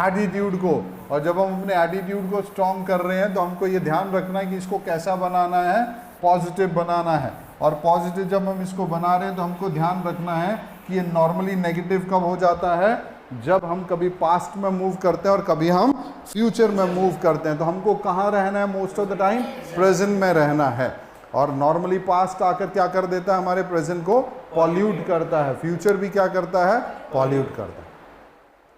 एटीट्यूड को. और जब हम अपने एटीट्यूड को स्ट्रॉन्ग कर रहे हैं तो हमको ये ध्यान रखना है कि इसको कैसा बनाना है, पॉजिटिव बनाना है. और पॉजिटिव जब हम इसको बना रहे हैं तो हमको ध्यान रखना है कि ये नॉर्मली नेगेटिव कब हो जाता है, जब हम कभी पास्ट में मूव करते हैं और कभी हम फ्यूचर में मूव करते हैं. तो हमको कहाँ रहना है? Most of the time present में रहना है. और नॉर्मली पास्ट आकर क्या कर देता है, हमारे प्रेजेंट को पॉल्यूट करता है. फ्यूचर भी क्या करता है, पॉल्यूट करता है.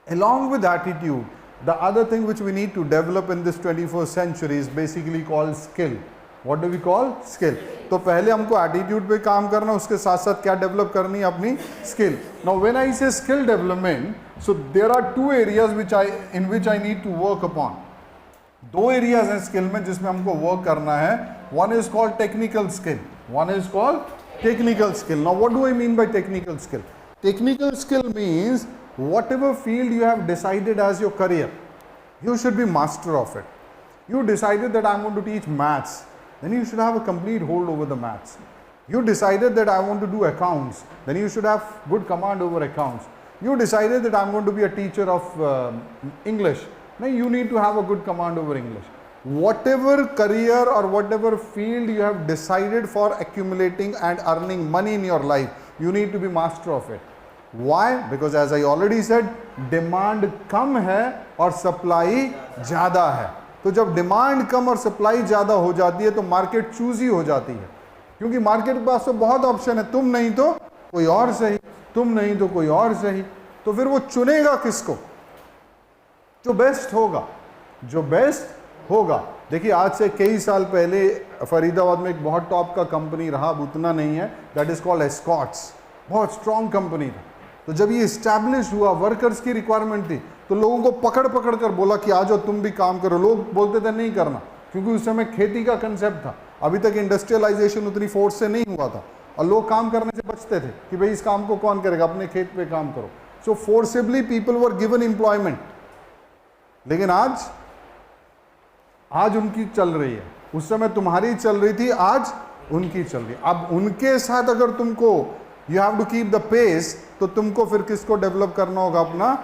Along with attitude, the other thing which we need to develop in this 21st century is basically called skill. What do we call? Skill. तो पहले हमको एटीट्यूड पे काम करना, उसके साथ साथ क्या डेवलप करनी है, अपनी skill. Now when I say skill development, so there are two areas in which I need to work upon. दो एरियाज हैं स्किल में जिसमें हमको वर्क करना है. One is called technical skill. One is called technical skill. Now what do I mean by technical skill? Technical skill means whatever field you have decided as your career, you should be master of it. You decided that I am going to teach maths, then you should have a complete hold over the maths. You decided that I want to do accounts, then you should have good command over accounts. You decided that I am going to be a teacher of English, then you need to have a good command over English. Whatever career or whatever field you have decided for accumulating and earning money in your life, you need to be master of it. Why? Because as I already said, demand कम है और supply ज़्यादा है. तो जब डिमांड कम और सप्लाई ज़्यादा हो जाती है तो मार्केट चूजी हो जाती है, क्योंकि मार्केट के पास तो बहुत ऑप्शन है, तुम नहीं तो कोई और सही, तुम नहीं तो कोई और सही, तो फिर वो चुनेगा किसको? जो बेस्ट होगा, जो बेस्ट होगा। देखिए आज से कई साल पहले फरीदाबाद में एक बहुत टॉप का कंपनी रहा, अब उतना नहीं है, दैट इज कॉल्ड एस्कॉट्स, बहुत स्ट्रॉन्ग कंपनी था। तो जब ये इस्टेब्लिश हुआ, वर्कर्स की रिक्वायरमेंट थी, तो लोगों को पकड़ पकड़ कर बोला कि आ जाओ तुम भी काम करो। लोग बोलते थे नहीं करना, क्योंकि उस समय खेती का कंसेप्ट था, अभी तक इंडस्ट्रियलाइजेशन उतनी फोर्स से नहीं हुआ था, और लोग काम करने से बचते थे कि भाई इस काम को कौन करेगा, अपने खेत पे काम करो। So forcibly people were given employment. लेकिन आज उनकी चल रही है, उस समय तुम्हारी चल रही थी, आज उनकी चल रही है। अब उनके साथ अगर तुमको you have to keep the pace, तो तुमको फिर किसको डेवलप करना होगा? अपना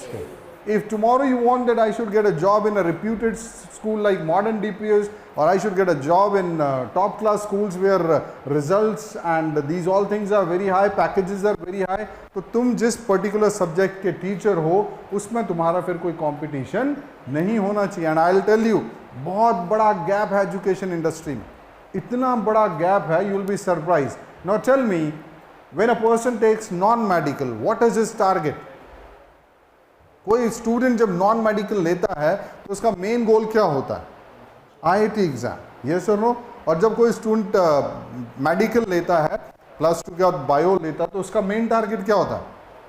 skill. If tomorrow you want that I should get a job in a reputed school like modern DPS, or I should get a job in top class schools where results and these all things are very high, packages are very high, तो तुम जिस particular subject के teacher हो उसमें तुम्हारा फिर कोई competition नहीं होना चाहिए। And I'll tell you, बहुत बड़ा gap है education industry में, इतना बड़ा gap है, you will be surprised. Now tell me, when a person takes non-medical, what is his target? कोई स्टूडेंट जब नॉन मेडिकल लेता है तो उसका मेन गोल क्या होता है? आईआईटी एग्जाम, यस और नो। और जब कोई स्टूडेंट मेडिकल लेता है, प्लस 2 के बाद बायो लेता है, तो उसका मेन टारगेट क्या होता है?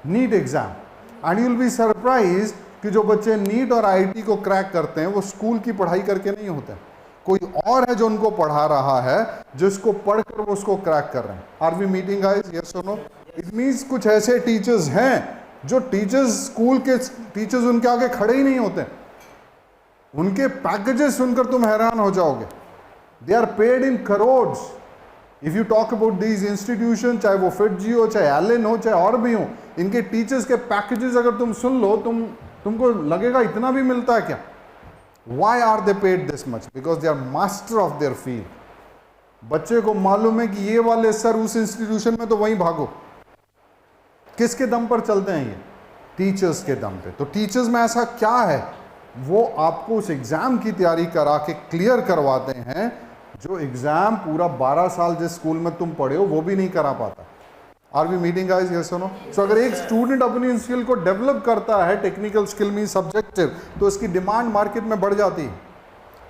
NEET exam. And you will be surprise कि जो बच्चे नीट और आईआईटी को क्रैक करते हैं वो स्कूल की पढ़ाई करके नहीं होते हैं, कोई और है जो उनको पढ़ा रहा है, जिसको पढ़कर वो उसको क्रैक कर रहे हैं। Are we meeting guys? Yes और नो। इट मीन्स कुछ ऐसे टीचर्स हैं जो टीचर्स, स्कूल के टीचर्स उनके आगे खड़े ही नहीं होते, उनके पैकेजेस सुनकर तुम हैरान हो जाओगे। They are paid in crores. If you talk about these institution, चाहे वो फिटजी हो, चाहे एलन हो, चाहे और भी हो, इनके टीचर्स के पैकेजेस अगर तुम सुन लो, तुमको लगेगा इतना भी मिलता है क्या? Why are they paid this much? Because they are master of their field. बच्चे को मालूम है कि ये वाले सर उस इंस्टीट्यूशन में, तो वहीं भागो। किसके दम पर चलते हैं ये? टीचर्स के दम पे। तो टीचर्स में ऐसा क्या है, वो आपको उस एग्जाम की तैयारी करा के क्लियर करवाते हैं, जो एग्जाम पूरा 12 साल जिस स्कूल में तुम पढ़े हो वो भी नहीं करा पाता। Are we meeting guys? Yes और नो। सो अगर एक स्टूडेंट अपनी स्किल को डेवलप करता है, टेक्निकल स्किल में सब्जेक्टिव, तो उसकी डिमांड मार्केट में बढ़ जाती है।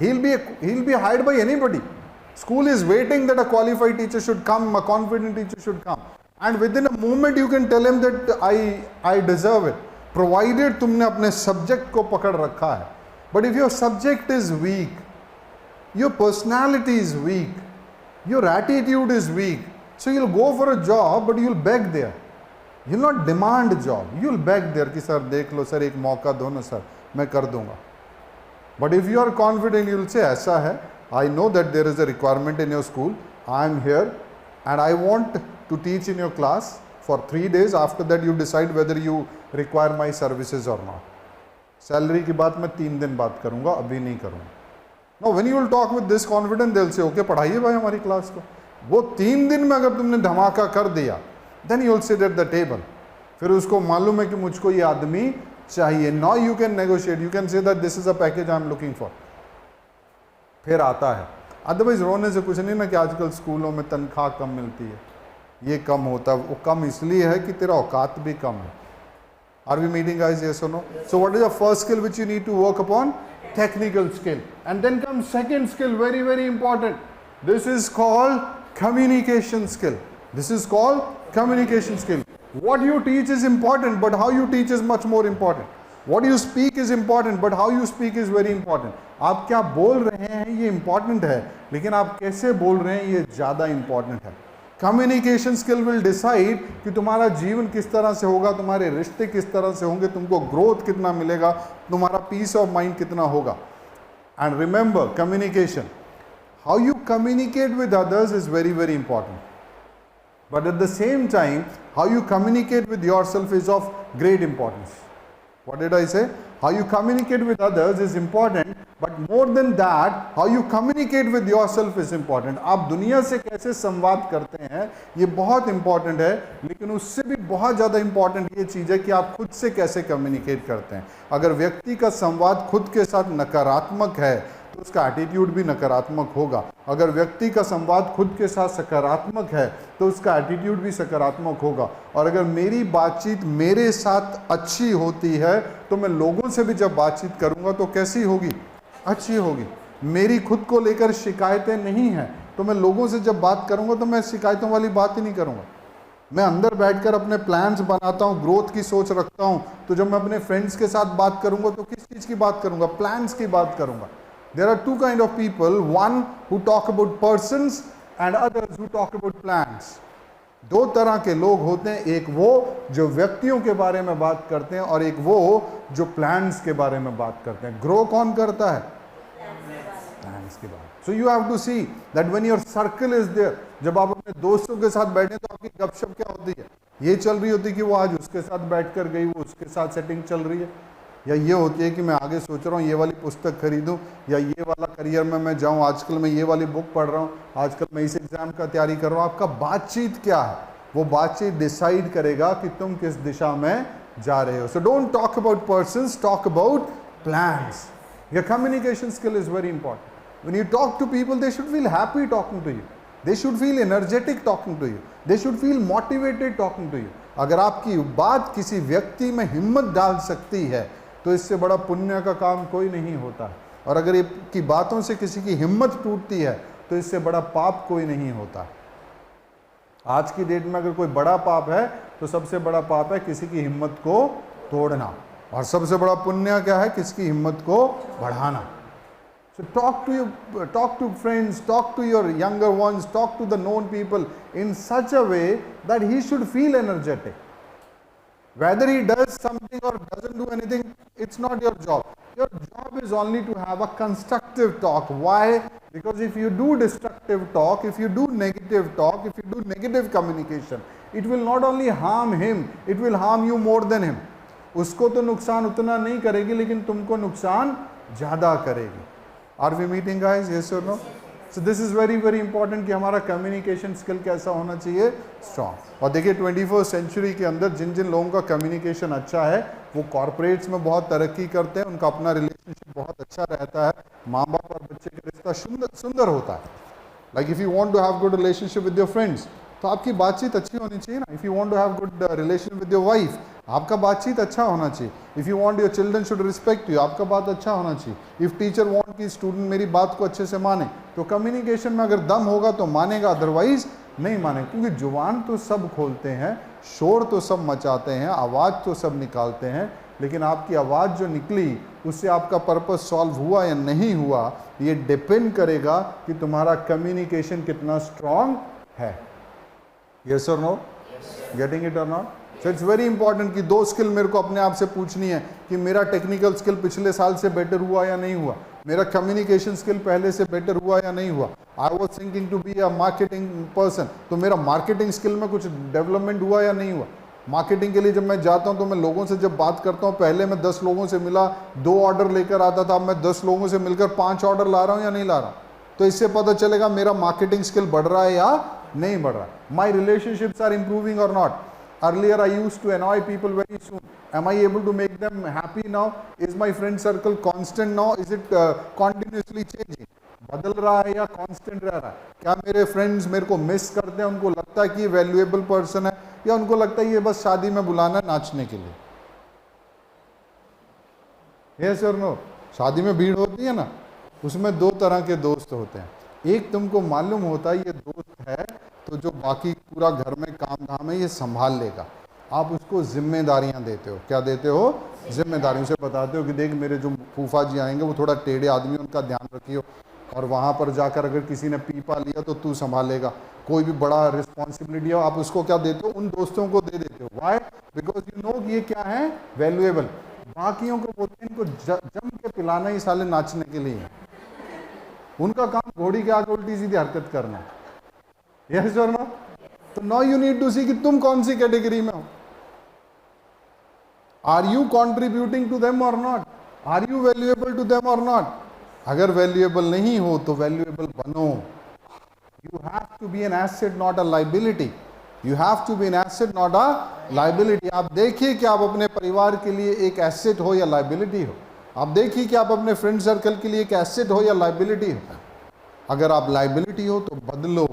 He will be hired by anybody. School is waiting that a qualified teacher should come, a confident teacher should come, and within a moment you can tell him that I deserve it, provided तुमने अपने सब्जेक्ट को पकड़ रखा है। But if your subject is weak, your personality is weak, your attitude is weak, so you'll go for a job but you'll beg there, you'll not demand a job, you'll beg there कि सर देख लो सर, एक मौका दो ना सर, मैं कर दूंगा। But if you are confident, you'll say ऐसा है, I know that there is a requirement in your school, I am here and I want to teach in your class for 3 days. After that you decide whether you require my services or not. Salary की बात मैं 3 दिन बात करूंगा, अभी नहीं करूंगा। Now when you will talk with this confidence, they'll say okay पढ़ाइए भाई हमारी क्लास को। वो 3 दिन में अगर तुमने धमाका कर दिया, then you will sit at the table। फिर उसको मालूम है कि मुझको ये आदमी चाहिए। Now you can negotiate, you can say that this is a package I am looking for। फिर आता है। अदरवाइज रोने से कुछ नहीं ना कि आजकल स्कूलों में तनख्वाह कम मिलती है, ये कम होता है, वो कम इसलिए है कि तेरा औकात भी कम है। Are we meeting guys? Yes और no. So what is the first skill which you need to work upon? Technical skill. And then come second skill, very very important. This is called communication skill. This is called communication skill. What you teach is important, but how you teach is much more important. What you speak is important, but how you speak is very important. आप क्या बोल रहे हैं ये important है, लेकिन आप कैसे बोल रहे हैं ये ज़्यादा important है। Communication skill will decide कि तुम्हारा जीवन किस तरह से होगा, तुम्हारे रिश्ते किस तरह से होंगे, तुमको growth कितना मिलेगा, तुम्हारा peace of mind कितना होगा। And remember, communication. How you communicate with others is very very important. But at the same time, how you communicate with yourself is of great importance. What did I say? How you communicate with others is important, but more than that, how you communicate with yourself is important. आप दुनिया से कैसे संवाद करते हैं ये बहुत इंपॉर्टेंट है, लेकिन उससे भी बहुत ज़्यादा इंपॉर्टेंट ये चीज़ है कि आप खुद से कैसे कम्युनिकेट करते हैं. अगर व्यक्ति का संवाद खुद के साथ नकारात्मक है तो उसका एटीट्यूड भी नकारात्मक होगा. अगर व्यक्ति का संवाद खुद के साथ सकारात्मक है तो उसका एटीट्यूड भी सकारात्मक होगा. और अगर मेरी बातचीत मेरे साथ अच्छी होती है तो मैं लोगों से भी जब बातचीत करूंगा तो कैसी होगी? अच्छी होगी. मेरी खुद को लेकर शिकायतें नहीं हैं तो मैं लोगों से जब बात करूंगा तो मैं शिकायतों वाली बात ही नहीं करूंगा. मैं अंदर बैठकर अपने प्लान्स बनाता हूं, ग्रोथ की सोच रखता हूं. तो जब मैं अपने फ्रेंड्स के साथ बात करूंगा तो किस चीज़ की बात करूंगा? प्लान्स की बात करूंगा. There are two kind of people, one who talk about persons and others who talk about plans. दो तरह के लोग होते हैं, एक वो जो व्यक्तियों के बारे में बात करते हैं और एक वो जो प्लान्स के बारे में बात करते हैं. ग्रो कौन करता है? प्लान्स की बात. So you have to see that when your circle is there, जब आप अपने दोस्तों के साथ बैठे तो आपकी गपशप क्या होती है? ये चल रही होती है कि वो आज उसके साथ बैठ कर गई, वो उसके साथ सेटिंग चल रही है, या ये होती है कि मैं आगे सोच रहा हूँ ये वाली पुस्तक खरीदूं या ये वाला करियर में मैं जाऊँ, आजकल मैं ये वाली बुक पढ़ रहा हूँ, आजकल मैं इस एग्जाम का तैयारी कर रहा हूँ. आपका बातचीत क्या है? वो बातचीत डिसाइड करेगा कि तुम किस दिशा में जा रहे हो. So don't talk about persons, talk about plans. Your communication skill is very important. When you talk to people they should feel happy talking to you, they should feel energetic talking to you, they should feel motivated talking to you. अगर आपकी बात किसी व्यक्ति में हिम्मत डाल सकती है तो इससे बड़ा पुण्य का काम कोई नहीं होता. और अगर आपकी बातों से किसी की हिम्मत टूटती है तो इससे बड़ा पाप कोई नहीं होता. आज की डेट में अगर कोई बड़ा पाप है तो सबसे बड़ा पाप है किसी की हिम्मत को तोड़ना, और सबसे बड़ा पुण्य क्या है? किसकी हिम्मत को बढ़ाना. So talk to friends, talk to your younger ones, talk to the known people in such a way that he should feel energetic. Whether he does something or doesn't do anything, it's not your job. Your job is only to have a constructive talk. Why? Because if you do destructive talk, if you do negative talk, if you do negative communication, it will not only harm him, it will harm you more than him. उसको तो नुकसान उतना नहीं करेगी लेकिन तुमको नुकसान ज़्यादा करेगी. Are we meeting guys? Yes or no? So this is very very important कि हमारा कम्युनिकेशन स्किल कैसा होना चाहिए? स्ट्रॉन्ग. और देखिए 21st सेंचुरी के अंदर जिन जिन लोगों का कम्युनिकेशन अच्छा है वो कॉर्पोरेट्स में बहुत तरक्की करते हैं, उनका अपना रिलेशनशिप बहुत अच्छा रहता है, माँ बाप और बच्चे का रिश्ता सुंदर होता है. Like if you want to have good relationship with your friends तो आपकी बातचीत अच्छी होनी चाहिए ना. If you want to have good relation with your wife, आपका बातचीत अच्छा होना चाहिए. If you want your children should respect you, आपका बात अच्छा होना चाहिए. इफ़ टीचर वांट कि स्टूडेंट मेरी बात को अच्छे से माने तो कम्युनिकेशन में अगर दम होगा तो मानेगा, अदरवाइज नहीं मानेगा. क्योंकि जुबान तो सब खोलते हैं, शोर तो सब मचाते हैं, आवाज़ तो सब निकालते हैं, लेकिन आपकी आवाज़ जो निकली उससे आपका पर्पस सॉल्व हुआ या नहीं हुआ ये डिपेंड करेगा कि तुम्हारा कम्युनिकेशन कितना स्ट्रांग है. Yes or no? Yes. Getting it or not? So it's very important कि दो स्किल मेरे को अपने आप से पूछनी है कि मेरा टेक्निकल स्किल पिछले साल से बेटर हुआ या नहीं हुआ, मेरा कम्युनिकेशन स्किल पहले से बेटर हुआ या नहीं हुआ. I was thinking to be a marketing person, तो मेरा मार्केटिंग स्किल में कुछ डेवलपमेंट हुआ या नहीं हुआ. मार्केटिंग के लिए जब मैं जाता हूं तो मैं लोगों से जब बात करता हूं, पहले मैं 10 लोगों से मिला, 2 ऑर्डर लेकर आता था, अब मैं 10 लोगों से मिलकर 5 ऑर्डर ला रहा हूं या नहीं ला रहा हूं. तो इससे पता चलेगा मेरा मार्केटिंग स्किल बढ़ रहा है या नहीं बढ़ रहा. माई रिलेशनशिप्स आर इंप्रूविंग और not. Earlier I used to annoy people very soon. Am I able to make them happy now? Is my friend circle constant now? Is it continuously changing? बदल रहा है या कांस्टेंट रह रहा है? क्या मेरे फ्रेंड्स मेरे को मिस करते हैं, उनको लगता है कि ये वैल्यूएबल पर्सन है, या उनको लगता है ये बस शादी में बुलाना है नाचने के लिए? यस और नो? शादी में भीड़ होती है ना, उसमें 2 तरह के दोस्त होते हैं. एक तुमको मालूम होता है ये दोस्त है तो जो बाकी पूरा घर में काम धाम है ये संभाल लेगा, आप उसको जिम्मेदारियां देते हो. क्या देते हो? जिम्मेदारियों से बताते हो कि देख मेरे जो फूफा जी आएंगे वो थोड़ा टेढ़े आदमी, उनका ध्यान रखियो, और वहाँ पर जाकर अगर किसी ने पीपा लिया तो तू संभालेगा. कोई भी बड़ा रिस्पॉन्सिबिलिटी हो आप उसको क्या देते हो? उन दोस्तों को दे देते हो. वाई? बिकॉज यू नो ये क्या है? वैल्यूएबल. बाकियों को बोलते हैं इनको जम के पिलाना ही साले नाचने के लिए. उनका काम घोड़ी के आगे उल्टी सीधी हरकत करना. यस और नो? तो now you need to see कि तुम कौन सी कैटेगरी में हो. Are you contributing to them or not, are you valuable to them or not? अगर वैल्यूएबल नहीं हो तो वैल्यूएबल बनो। You have to be an asset not a liability, you have to be an asset not a liability. आप देखिए कि आप अपने परिवार के लिए एक एसेट हो या लाइबिलिटी हो, आप देखिए कि आप अपने फ्रेंड सर्कल के लिए एक एसेट हो या लाइबिलिटी हो। अगर आप लाइबिलिटी हो तो बदलो,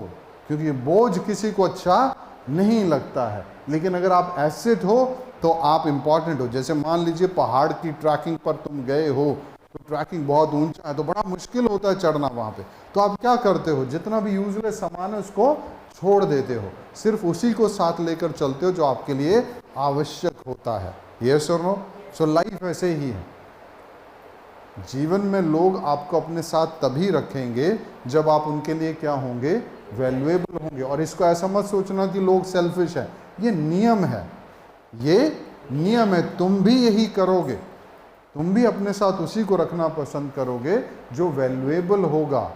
क्योंकि बोझ किसी को अच्छा नहीं लगता है। लेकिन अगर आप एसेट हो तो आप इंपॉर्टेंट हो। जैसे मान लीजिए पहाड़ की ट्रैकिंग पर तुम गए हो, तो ट्रैकिंग बहुत ऊंचा है तो बड़ा मुश्किल होता है चढ़ना वहाँ पे, तो आप क्या करते हो? जितना भी यूजलेस सामान है उसको छोड़ देते हो, सिर्फ उसी को साथ लेकर चलते हो जो आपके लिए आवश्यक होता है। यस और नो? सो लाइफ ऐसे ही है। जीवन में लोग आपको अपने साथ तभी रखेंगे जब आप उनके लिए क्या होंगे? वैल्यूएबल होंगे। और इसको ऐसा मत सोचना कि लोग सेल्फिश हैं, ये नियम है, ये नियम है। तुम भी यही करोगे, तुम भी अपने साथ उसी को रखना पसंद करोगे जो वैल्यूएबल होगा।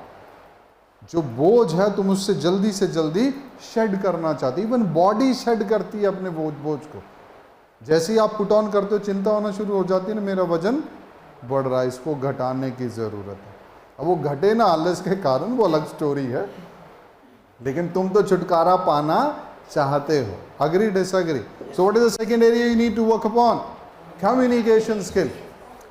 जो बोझ है तुम उससे जल्दी से जल्दी शेड करना चाहते। इवन बॉडी शेड करती है अपने बोझ को। जैसे ही आप पुट ऑन करते हो चिंता होना शुरू हो जाती है ना, मेरा वजन बढ़ रहा है, इसको घटाने की ज़रूरत है। अब वो घटे ना आलस के कारण, वो अलग स्टोरी है, लेकिन तुम तो छुटकारा पाना चाहते हो। Agree disagree? So what is the second area you need to work upon? Communication skill.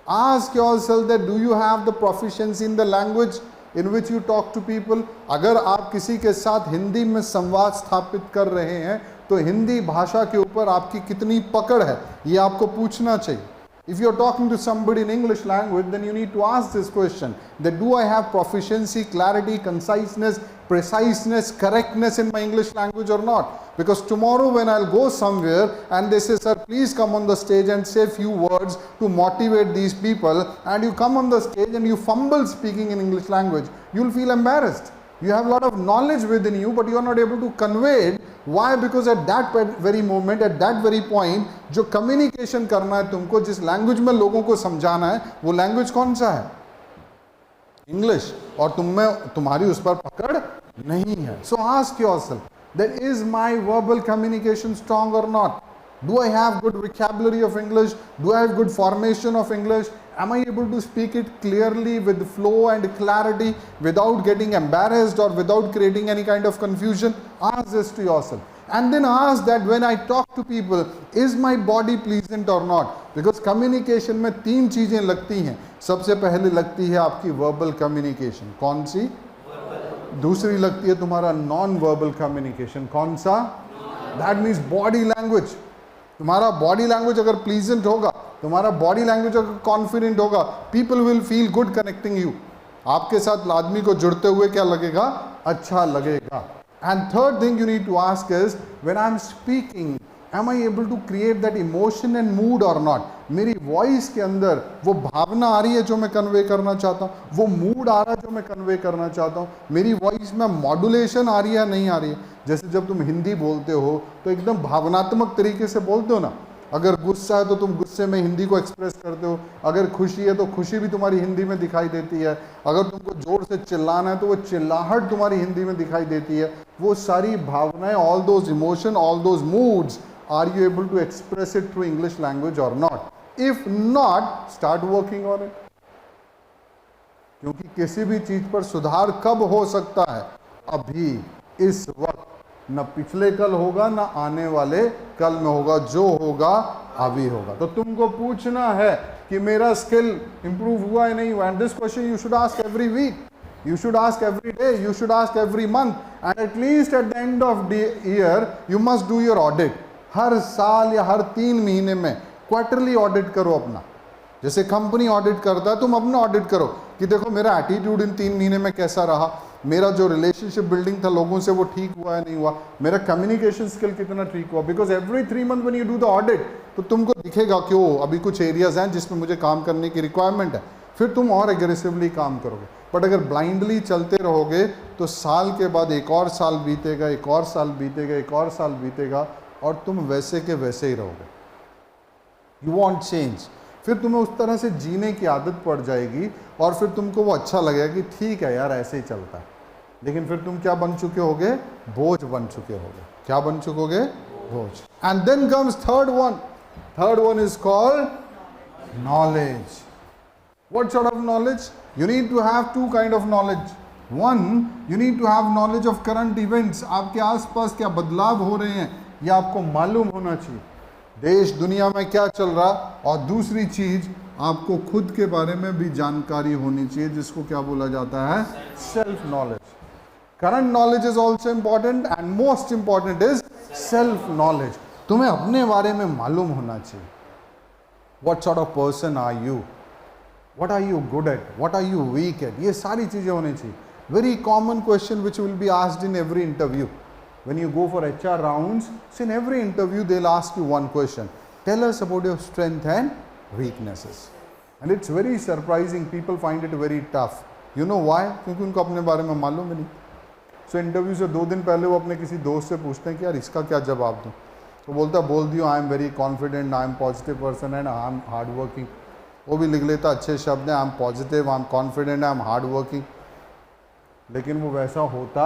Ask yourself that do you have the proficiency in the language in which you talk to people. अगर आप किसी के साथ हिंदी में संवाद स्थापित कर रहे हैं तो हिंदी भाषा के ऊपर आपकी कितनी पकड़ है, ये आपको पूछना चाहिए। If you are talking to somebody in English language, then you need to ask this question, that do I have proficiency, clarity, conciseness, preciseness, correctness in my English language or not? Because tomorrow when I'll go somewhere and they say, sir, please come on the stage and say a few words to motivate these people, and you come on the stage and you fumble speaking in English language, you'll feel embarrassed. You have a lot of knowledge within you, but you are not able to convey it. Why? Because at that very moment, at that very point, जो communication करना है तुमको, जिस language में लोगों को समझाना है, वो language कौन सा है? English। और तुम्हारी उस पर पकड़ नहीं है। So ask yourself, that is my verbal communication strong or not? Do I have good vocabulary of English? Do I have good formation of English? Am I able to speak it clearly with flow and clarity without getting embarrassed or without creating any kind of confusion? Ask this to yourself. And then ask that when I talk to people, is my body pleasant or not? Because communication में तीन चीजें लगती हैं। सबसे पहले लगती है आपकी verbal communication। कौन सी? दूसरी लगती है तुम्हारा नॉन वर्बल कम्युनिकेशन। कौन सा? That means body language. तुम्हारा बॉडी लैंग्वेज अगर प्लीजेंट होगा, तुम्हारा बॉडी लैंग्वेज अगर कॉन्फिडेंट होगा, people will feel good connecting you. आपके साथ आदमी को जुड़ते हुए क्या लगेगा? अच्छा लगेगा। And third thing you need to ask is, when I am speaking, am I able to create that emotion and mood or not? मेरी वॉइस के अंदर वो भावना आ रही है जो मैं कन्वे करना चाहता हूँ, वो मूड आ रहा है जो मैं कन्वे करना चाहता हूँ, मेरी वॉइस में मॉड्यूलेशन आ रही है या नहीं आ रही है। जैसे जब तुम हिंदी बोलते हो तो एकदम भावनात्मक तरीके से बोलते हो ना। अगर गुस्सा है तो तुम गुस्से में हिंदी को एक्सप्रेस करते हो, अगर खुशी है तो खुशी भी तुम्हारी हिंदी में दिखाई देती है, अगर तुमको जोर से चिल्लाना है तो वो चिल्लाहट तुम्हारी हिंदी में दिखाई देती है। वो सारी भावनाएं, all those emotion, all those moods, are you able to express it through English language or not? If not, start working on it. क्योंकि किसी भी चीज पर सुधार कब हो सकता है? अभी, इस वक्त। न पिछले कल होगा, न आने वाले कल में होगा, जो होगा अभी होगा। तो तुमको पूछना है कि मेरा स्किल इंप्रूव हुआ है नहीं हुआ। And this question you should ask every week, you should ask every day, you should ask every month, and at least at the end of the year you must do your audit. हर साल या हर 3 महीने में क्वार्टरली ऑडिट करो अपना। जैसे कंपनी ऑडिट करता है, तुम अपना ऑडिट करो कि देखो मेरा एटीट्यूड इन 3 महीने में कैसा रहा, मेरा जो रिलेशनशिप बिल्डिंग था लोगों से वो ठीक हुआ है नहीं हुआ, मेरा कम्युनिकेशन स्किल कितना ठीक हुआ। Because every 3 month when you do the audit तो तुमको दिखेगा कि ओ अभी कुछ एरियाज हैं जिसमें मुझे काम करने की रिक्वायरमेंट है, फिर तुम और एग्रेसिवली काम करोगे। बट अगर ब्लाइंडली चलते रहोगे तो साल के बाद एक और साल बीतेगा, एक और साल बीतेगा, एक और साल बीतेगा, और तुम वैसे के वैसे ही रहोगे। You want change. फिर तुम्हें उस तरह से जीने की आदत पड़ जाएगी और फिर तुमको वो अच्छा लगेगा कि ठीक है यार ऐसे ही चलता है। लेकिन फिर तुम क्या बन चुके होगे? बोझ बन चुके होगे। क्या बन चुकोगे? बोझ। And then comes third one, Third one is called knowledge. What sort of knowledge? You need to have two kind of knowledge. One, you need to have knowledge of current events. आपके आसपास क्या बदलाव हो रहे हैं ये आपको मालूम होना चाहिए, देश दुनिया में क्या चल रहा। और दूसरी चीज, आपको खुद के बारे में भी जानकारी होनी चाहिए, जिसको क्या बोला जाता है, self knowledge. Current knowledge is also important and most important is self knowledge. तुम्हें अपने बारे में मालूम होना चाहिए। What sort of person are you? What are you good at? What are you weak at? ये सारी चीजें होनी चाहिए। Very common question which will be asked in every interview. When you go for HR rounds, so in every interview they'll ask you one question. Tell us about your strength and weaknesses. And it's very surprising. People find it very tough. You know why? क्योंकि उनको अपने बारे में मालूम ही नहीं। So इंटरव्यू से 2 दिन पहले वो अपने किसी दोस्त से पूछते हैं कि यार इसका क्या जवाब दूँ, तो बोलता बोल दियो I am very confident, I am positive person and I am hard working. वो भी लिख लेता अच्छे शब्द हैं, I am positive, I am confident, I am hard working, लेकिन वो वैसा होता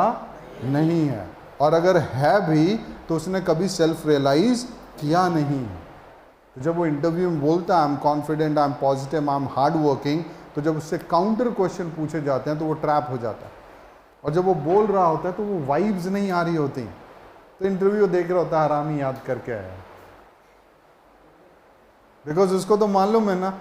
नहीं है। और अगर है भी तो उसने कभी सेल्फ रियलाइज किया नहीं है। तो जब वो इंटरव्यू में बोलता है I am confident, I am positive, I am hard working, तो जब उससे काउंटर क्वेश्चन पूछे जाते हैं तो वो ट्रैप हो जाता है। और जब वो बोल रहा होता है तो वो वाइब्स नहीं आ रही होती, तो इंटरव्यू देख रहा होता है हरामी याद करके आया, बिकॉज उसको तो मालूम है ना,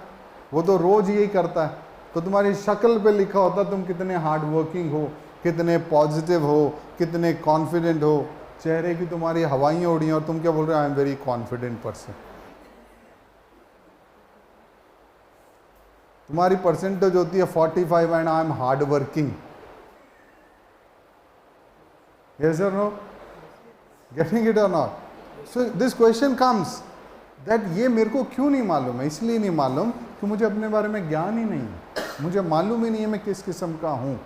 वो तो रोज यही करता है। तो तुम्हारी शक्ल पे लिखा होता तुम कितने हार्ड वर्किंग हो, कितने पॉजिटिव हो, कितने कॉन्फिडेंट हो। चेहरे की तुम्हारी हवाइयाँ उड़ी और तुम क्या बोल रहे हो, I am very confident person. तुम्हारी परसेंटेज होती है 45 and I am hard working. Yes or no? Getting it or not? So this question comes that ये मेरे को क्यों नहीं मालूम है, इसलिए नहीं मालूम कि मुझे अपने बारे में ज्ञान ही नहीं है, मुझे मालूम ही नहीं है मैं किस किस्म का हूँ।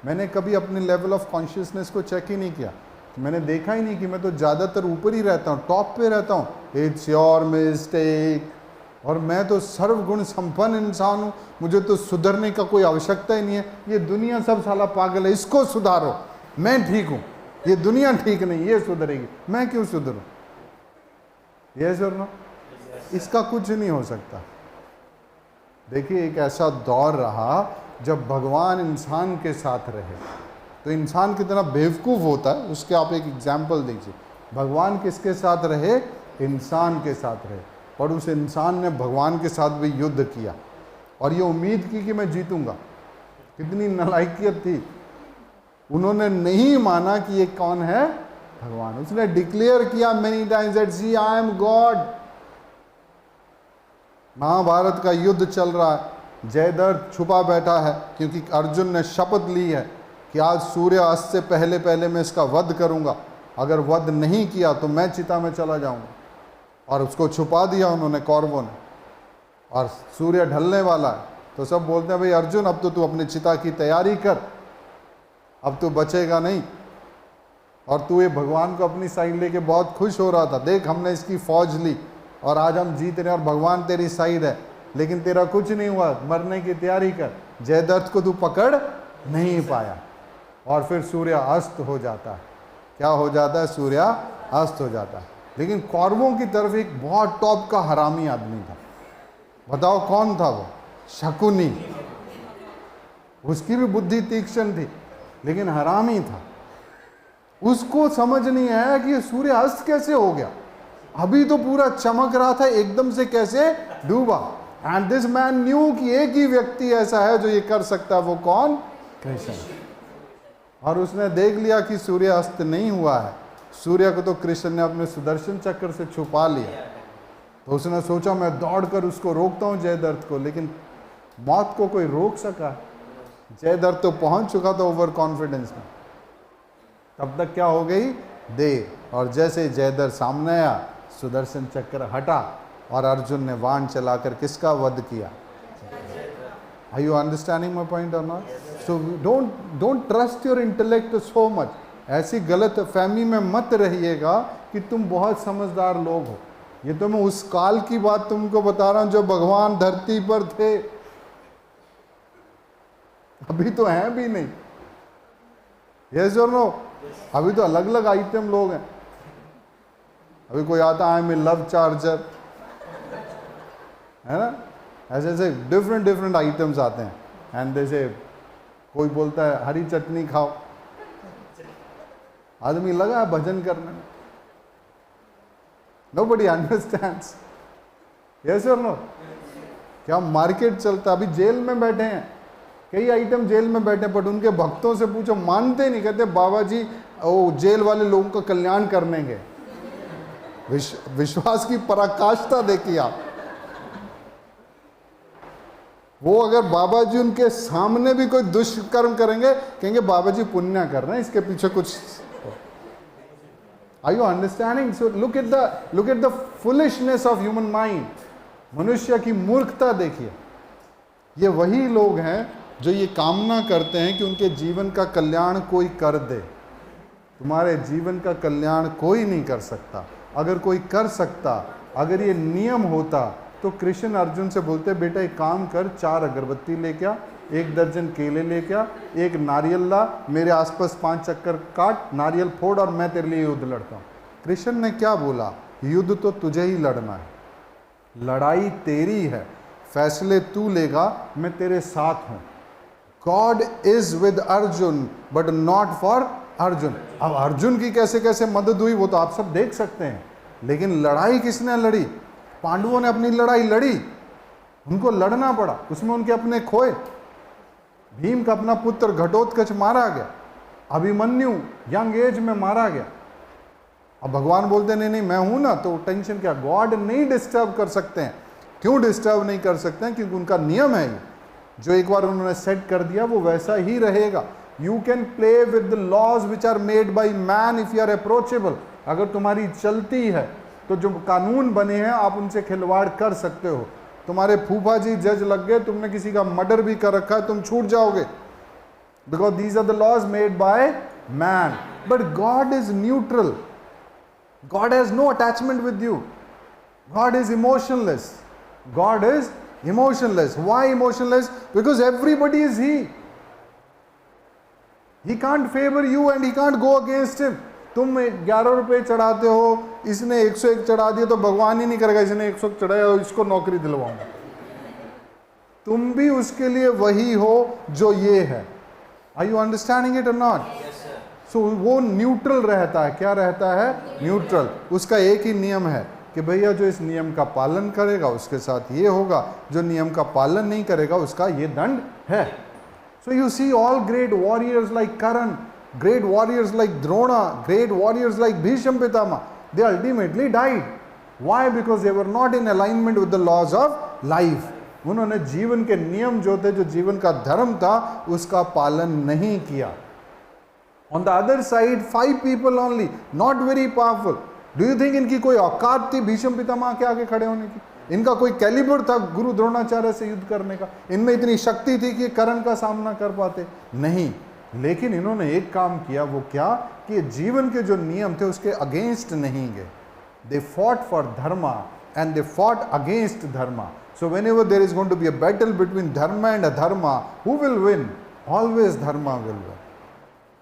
मैंने कभी अपने लेवल ऑफ कॉन्शियसनेस को चेक ही नहीं किया, मैंने देखा ही नहीं कि मैं तो ज़्यादातर ऊपर ही रहता हूँ, टॉप पे रहता हूँ। It's your mistake. और मैं तो सर्वगुण संपन्न इंसान हूँ, मुझे तो सुधरने का कोई आवश्यकता ही नहीं है। ये दुनिया सब साला पागल है, इसको सुधारो, मैं ठीक हूँ। ये दुनिया ठीक नहीं, ये सुधरेगी, मैं क्यों सुधरूं? यस और नो? इसका कुछ नहीं हो सकता। देखिए एक ऐसा दौर रहा जब भगवान इंसान के साथ रहे, तो इंसान कितना बेवकूफ़ होता है उसके आप एक एग्जाम्पल दीजिए। भगवान किसके साथ रहे? इंसान के साथ रहे, और उस इंसान ने भगवान के साथ भी युद्ध किया और ये उम्मीद की कि मैं जीतूंगा। कितनी नालायकियत थी, उन्होंने नहीं माना कि ये कौन है, भगवान। उसने डिक्लेयर किया many times that see I am God. Mahabharata का युद्ध चल रहा है, जयद्रथ छुपा बैठा है क्योंकि अर्जुन ने शपथ ली है कि आज सूर्य अस्त से पहले पहले मैं इसका वध करूंगा, अगर वध नहीं किया तो मैं चिता में चला जाऊंगा। और उसको छुपा दिया उन्होंने, कौरवों ने। और सूर्य ढलने वाला है तो सब बोलते हैं भाई अर्जुन अब तो तू अपनी चिता की तैयारी कर, अब तो बचेगा नहीं। और तू ये भगवान को अपनी साइड लेके बहुत खुश हो रहा था, देख हमने इसकी फौज ली और आज हम जीत रहे हैं और भगवान तेरी साइड है, लेकिन तेरा कुछ नहीं हुआ, मरने की तैयारी कर। जयद्रथ को तू पकड़ नहीं पाया और फिर सूर्य अस्त हो जाता है। क्या हो जाता है? सूर्य अस्त हो जाता है। लेकिन कौरवों की तरफ एक बहुत टॉप का हरामी आदमी था। बताओ कौन था वो? शकुनी। उसकी भी बुद्धि तीक्ष्ण थी लेकिन हरामी था। उसको समझ नहीं आया कि सूर्य अस्त कैसे हो गया, अभी तो पूरा चमक रहा था, एकदम से कैसे डूबा। एंड दिस मैन न्यू कि एक ही व्यक्ति ऐसा है जो ये कर सकता है, वो कौन? कृष्ण। और उसने देख लिया कि सूर्य अस्त नहीं हुआ है, सूर्य को तो कृष्ण ने अपने सुदर्शन चक्र से छुपा लिया। तो उसने सोचा मैं दौड़कर उसको रोकता हूँ जयद्रथ को, लेकिन मौत को कोई रोक सका? जयद्रथ तो पहुंच चुका था ओवर कॉन्फिडेंस में। तब तक क्या हो गई? देर। और जैसे जयद्रथ सामने आया, सुदर्शन चक्र हटा और अर्जुन ने बाण चलाकर किसका वध किया? Are you understanding my point or not? So don't trust your intellect so much. ऐसी गलत फहमी में मत रहिएगा कि तुम बहुत समझदार लोग हो। ये तो मैं उस काल की बात तुमको बता रहा हूं जो भगवान धरती पर थे, अभी तो हैं भी नहीं। यस और नो? अभी तो अलग अलग आइटम लोग हैं। अभी कोई आता है I am a love charger, है ना, ऐसे ऐसे डिफरेंट डिफरेंट आइटम्स आते हैं। एंड जैसे कोई बोलता है हरी चटनी खाओ, आदमी लगा है भजन करने में। Nobody understands. Yes or no? क्या मार्केट चलता, अभी जेल में बैठे हैं, कई आइटम जेल में बैठे, बट उनके भक्तों से पूछो मानते नहीं, कहते बाबा जी वो जेल वाले लोगों का कल्याण करने के। विश्वास की पराकाष्ठा देखिए आप। वो अगर बाबा जी उनके सामने भी कोई दुष्कर्म करेंगे, कहेंगे बाबा जी पुण्य कर रहे हैं, इसके पीछे कुछ। Are you understanding? So look at the foolishness of human mind. मनुष्य की मूर्खता देखिए। ये वही लोग हैं जो ये कामना करते हैं कि उनके जीवन का कल्याण कोई कर दे। तुम्हारे जीवन का कल्याण कोई नहीं कर सकता। अगर कोई कर सकता, अगर ये नियम होता, तो कृष्ण अर्जुन से बोलते बेटा एक काम कर, 4 अगरबत्ती लेके आ, 1 दर्जन केले लेके आ, 1 नारियल ला, मेरे आसपास 5 चक्कर काट, नारियल फोड़ और मैं तेरे लिए युद्ध लड़ता हूँ। कृष्ण ने क्या बोला? युद्ध तो तुझे ही लड़ना है, लड़ाई तेरी है, फैसले तू लेगा, मैं तेरे साथ हूँ। God is with Arjun but not for Arjun. अब अर्जुन की कैसे कैसे मदद हुई वो तो आप सब देख सकते हैं, लेकिन लड़ाई किसने लड़ी? पांडवों ने अपनी लड़ाई लड़ी, उनको लड़ना पड़ा, उसमें उनके अपने खोए। भीम का अपना पुत्र घटोत्कच मारा गया, अभिमन्यु यंग एज में मारा गया। अब भगवान बोलते नहीं नहीं मैं हूं ना, तो टेंशन क्या? गॉड नहीं डिस्टर्ब कर सकते हैं। क्यों डिस्टर्ब नहीं कर सकते हैं? क्योंकि उनका नियम है, जो एक बार उन्होंने सेट कर दिया वो वैसा ही रहेगा। You can play with the laws which are made by man if you are approachable. अगर तुम्हारी चलती है तो जो कानून बने हैं आप उनसे खिलवाड़ कर सकते हो। तुम्हारे फूफा जी जज लग गए, तुमने किसी का मर्डर भी कर रखा है, तुम छूट जाओगे, because these are the laws made by man. But God is neutral, God has no attachment with you, God is emotionless, God is emotionless. Why emotionless? Because everybody is he can't favour you and he can't go against him. तुम 11 रुपए चढ़ाते हो, इसने 101 चढ़ा दिया तो भगवान ही नहीं करेगा इसने 101 चढ़ाया इसको नौकरी दिलवाऊंगा। तुम भी उसके लिए वही हो जो ये है। आर यू अंडरस्टैंडिंग इट और नॉट? सो वो न्यूट्रल रहता है। क्या रहता है? न्यूट्रल। उसका एक ही नियम है कि भैया जो इस नियम का पालन करेगा उसके साथ ये होगा, जो नियम का पालन नहीं करेगा उसका ये दंड है। So you see all great warriors like Karan, great warriors like Drona, great warriors like Bhisham Pitama, they ultimately died. Why? Because they were not in alignment with the laws of life. उन्होंने जीवन के नियम जो थे, जो जीवन का धर्म था, उसका पालन नहीं किया। On the other side, 5 people only, not very powerful. Do you think इनकी कोई औकात थी भीष्म पितामह के आगे खड़े होने की? इनका कोई कैलिबर था गुरु द्रोणाचार्य से युद्ध करने का? इनमें इतनी शक्ति थी कि कर्ण का सामना कर पाते? नहीं। लेकिन इन्होंने एक काम किया, वो क्या कि जीवन के जो नियम थे उसके अगेंस्ट नहीं गए। They fought for dharma and they fought against dharma. So whenever there is going to be a battle between dharma and adharma, who will win? Always dharma will win.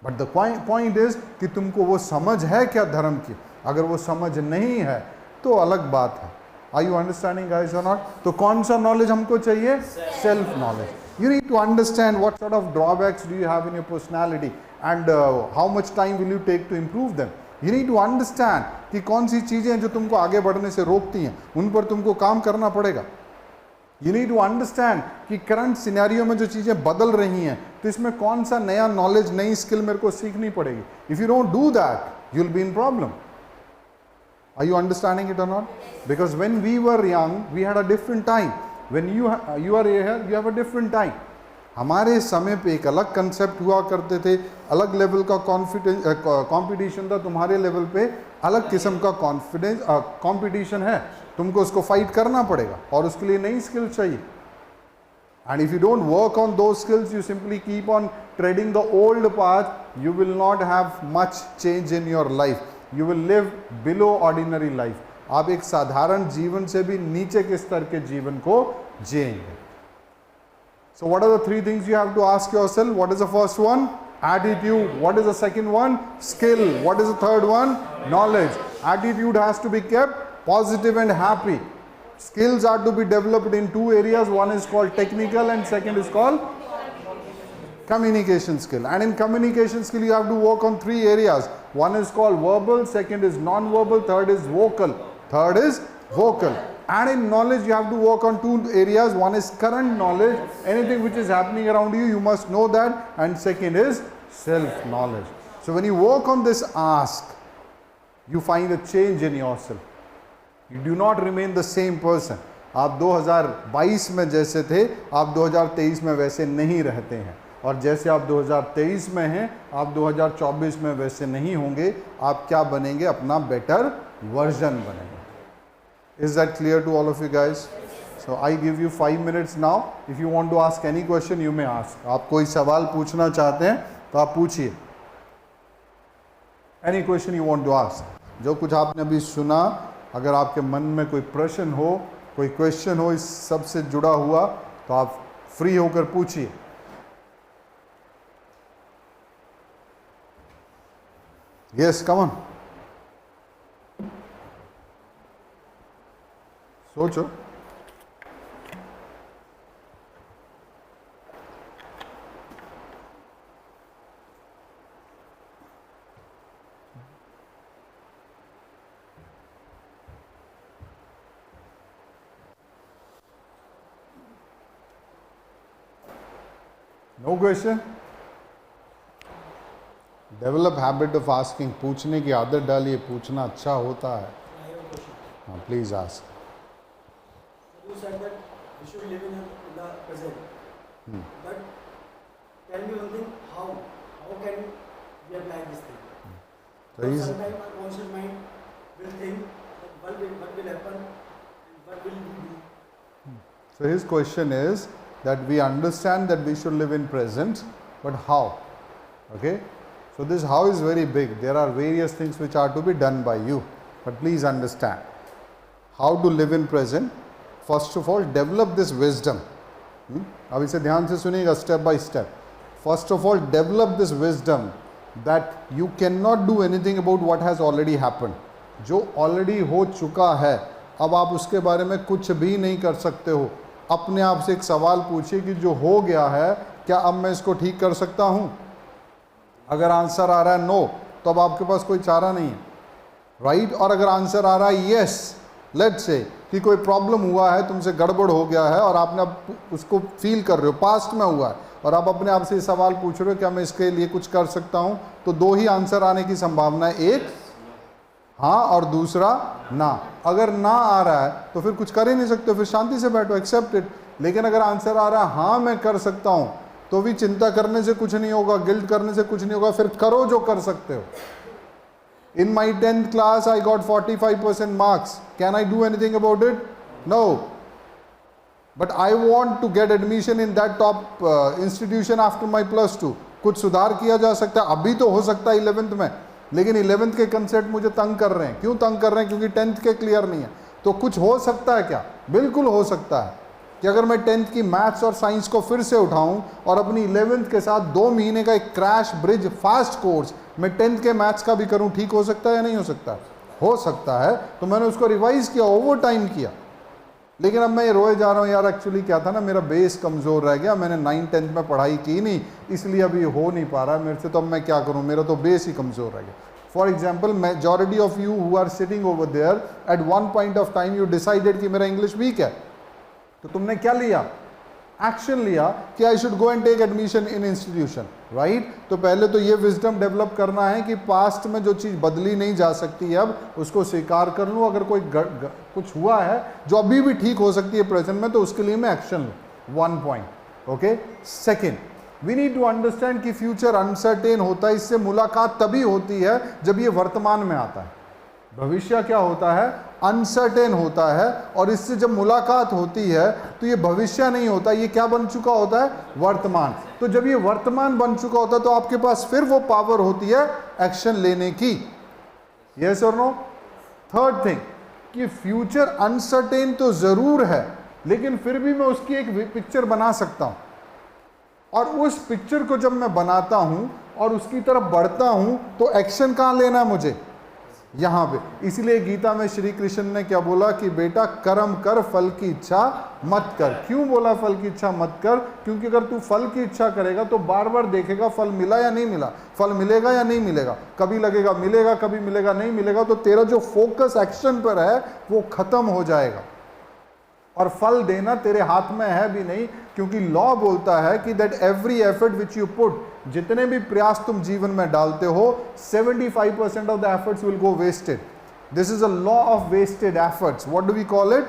But the point is कि तुमको वो समझ है क्या धर्म की? अगर वो समझ नहीं है तो अलग बात है। आर यू अंडरस्टैंडिंग गाइस और नॉट? तो कौन सा नॉलेज हमको चाहिए? Self knowledge. You need to understand what sort of drawbacks do you have in your personality and how much time will you take to improve them. You need to understand कि कौन सी चीज़ें जो तुमको आगे बढ़ने से रोकती हैं, उन पर तुमको काम करना पड़ेगा। You need to understand कि करंट सिनेरियो में जो चीज़ें बदल रही हैं, तो इसमें कौन सा नया नॉलेज, नई स्किल मेरे को सीखनी पड़ेगी। If you don't do that, you'll be in problem. Are you understanding it or not? Because when we were young, we had a different time. When you are here, you have a different time. हमारे समय पे एक अलग कंसेप्ट हुआ करते थे, अलग लेवल का कंपटीशन था। तुम्हारे लेवल पे अलग किस्म का कंपटीशन है, तुमको उसको फाइट करना पड़ेगा और उसके लिए नई स्किल चाहिए। And if you don't work on those skills, you simply keep on treading the old path, you will not have much change in your life. You will live below ordinary life. आप एक साधारण जीवन से भी नीचे के स्तर के जीवन को जिएंगे। So what are the 3 things you have to ask yourself? What is the first one? Attitude. What is the second one? Skill. What is the third one? Knowledge. Attitude has to be kept positive and happy. Skills are to be developed in two areas. One is called technical and second is called communication skill. And in communication skill you have to work on three areas. One is called verbal, second is non-verbal, third is vocal. And in knowledge you have to work on two areas. One is current knowledge, anything which is happening around you, you must know that. And second is self-knowledge. So when you work on this ask, you find a change in yourself. You do not remain the same person. आप 2022 में जैसे थे, आप 2023 में वैसे नहीं रहते हैं. और जैसे आप 2023 में हैं, आप 2024 में वैसे नहीं होंगे. आप क्या बनेंगे? अपना बेटर वर्जन बनेंगे. Is that clear to all of you guys? So I give you 5 minutes now. If you want to ask any question, you may ask. आप कोई सवाल पूछना चाहते हैं तो आप पूछिए. Any question you want to ask. जो कुछ आपने अभी सुना, अगर आपके मन में कोई प्रश्न हो, कोई क्वेश्चन हो इस सब से जुड़ा हुआ, तो आप फ्री होकर पूछिए. Yes, come on. सोचो. No question? Develop habit of asking. पूछने की आदत डालिए. पूछना अच्छा होता है. हाँ, please ask. You said that we should live in the present. But tell me one thing, how can we apply this thing? Sometimes our conscious mind will think that what will happen and what will we do. So his question is that we understand that we should live in present, but how? Okay? So this how is very big. There are various things which are to be done by you. But please understand. How to live in present? First of all, develop this wisdom. अब इसे ध्यान से सुनिएगा step by step. First of all, develop this wisdom that you cannot do anything about what has already happened. जो already हो चुका है, अब आप उसके बारे में कुछ भी नहीं कर सकते हो. अपने आप से एक सवाल पूछिए कि जो हो गया है, क्या अब मैं इसको ठीक कर सकता हूँ? अगर आंसर आ रहा है नो, तो अब आपके पास कोई चारा नहीं है. राइट? और अगर आंसर आ रहा है यस, लेट्स से कि कोई प्रॉब्लम हुआ है, तुमसे गड़बड़ हो गया है और आपने अब उसको फील कर रहे हो, पास्ट में हुआ है, और आप अपने आप से सवाल पूछ रहे हो क्या मैं इसके लिए कुछ कर सकता हूं, तो दो ही आंसर आने की संभावना है, एक हाँ और दूसरा ना. अगर ना आ रहा है तो फिर कुछ कर ही नहीं सकते, फिर शांति से बैठो, एक्सेप्ट इट. लेकिन अगर आंसर आ रहा है हाँ मैं कर सकता हूं, तो भी चिंता करने से कुछ नहीं होगा, गिल्ट करने से कुछ नहीं होगा, फिर करो जो कर सकते हो. In my 10th class, I got 45% marks. Can I do anything about it? No. But I want to get admission in that top institution after my plus 2. कुछ सुधार किया जा सकता है. अभी तो हो सकता है 11th में, लेकिन 11th के कंसेप्ट मुझे तंग कर रहे हैं. क्यों तंग कर रहे हैं? क्योंकि 10th के क्लियर नहीं है. तो कुछ हो सकता है क्या? बिल्कुल हो सकता है कि अगर मैं 10th की मैथ्स और साइंस को फिर से उठाऊं और अपनी 11th के साथ 2 महीने का एक क्रैश ब्रिज फास्ट कोर्स मैं 10th के मैथ्स का भी करूं, ठीक हो सकता है या नहीं हो सकता? हो सकता है. तो मैंने उसको रिवाइज किया, ओवर टाइम किया. लेकिन अब मैं ये रोए जा रहा हूँ, यार एक्चुअली क्या था ना, मेरा बेस कमज़ोर रह गया, मैंने 9th-10th में पढ़ाई की नहीं, इसलिए अभी हो नहीं पा रहा है मेरे से, तो अब मैं क्या करूँ, मेरा तो बेस ही कमज़ोर रह गया. For example, majority of you who are sitting over there at one point of time you decided कि मेरा इंग्लिश वीक है, तो तुमने क्या लिया? एक्शन लिया कि I should go and take admission in institution. Right? तो पहले तो ये विजडम डेवलप करना है कि पास्ट में जो चीज़ बदली नहीं जा सकती है, अब उसको स्वीकार कर लूँ. अगर कोई कुछ हुआ है जो अभी भी ठीक हो सकती है प्रेजेंट में, तो उसके लिए मैं एक्शन लूँ. 1 point. Okay. Second, we need to understand कि फ्यूचर अनसर्टेन होता है. इससे मुलाकात तभी होती है जब ये वर्तमान में आता है. भविष्य क्या होता है? अनसर्टेन होता है. और इससे जब मुलाकात होती है तो ये भविष्य नहीं होता, ये क्या बन चुका होता है? वर्तमान. तो जब ये वर्तमान बन चुका होता है तो आपके पास फिर वो पावर होती है एक्शन लेने की. यस और नो? थर्ड थिंग कि फ्यूचर अनसर्टेन तो जरूर है, लेकिन फिर भी मैं उसकी एक पिक्चर बना सकता हूं. और उस पिक्चर को जब मैं बनाता हूं और उसकी तरफ बढ़ता हूं, तो एक्शन कहां लेना है मुझे? यहाँ पे। इसलिए गीता में श्री कृष्ण ने क्या बोला कि बेटा कर्म कर, फल की इच्छा मत कर। क्यों बोला फल की इच्छा मत कर? क्योंकि अगर तू फल की इच्छा करेगा तो बार बार देखेगा फल मिला या नहीं मिला, फल मिलेगा या नहीं मिलेगा, कभी लगेगा मिलेगा, कभी मिलेगा नहीं मिलेगा, तो तेरा जो फोकस एक्शन पर है वो खत्म हो जाएगा। और फल देना तेरे हाथ में है भी नहीं, क्योंकि लॉ बोलता है कि that every effort which you put, जितने भी प्रयास तुम जीवन में डालते हो, 75% of the efforts will go wasted. This is a law of wasted efforts. What do we call it?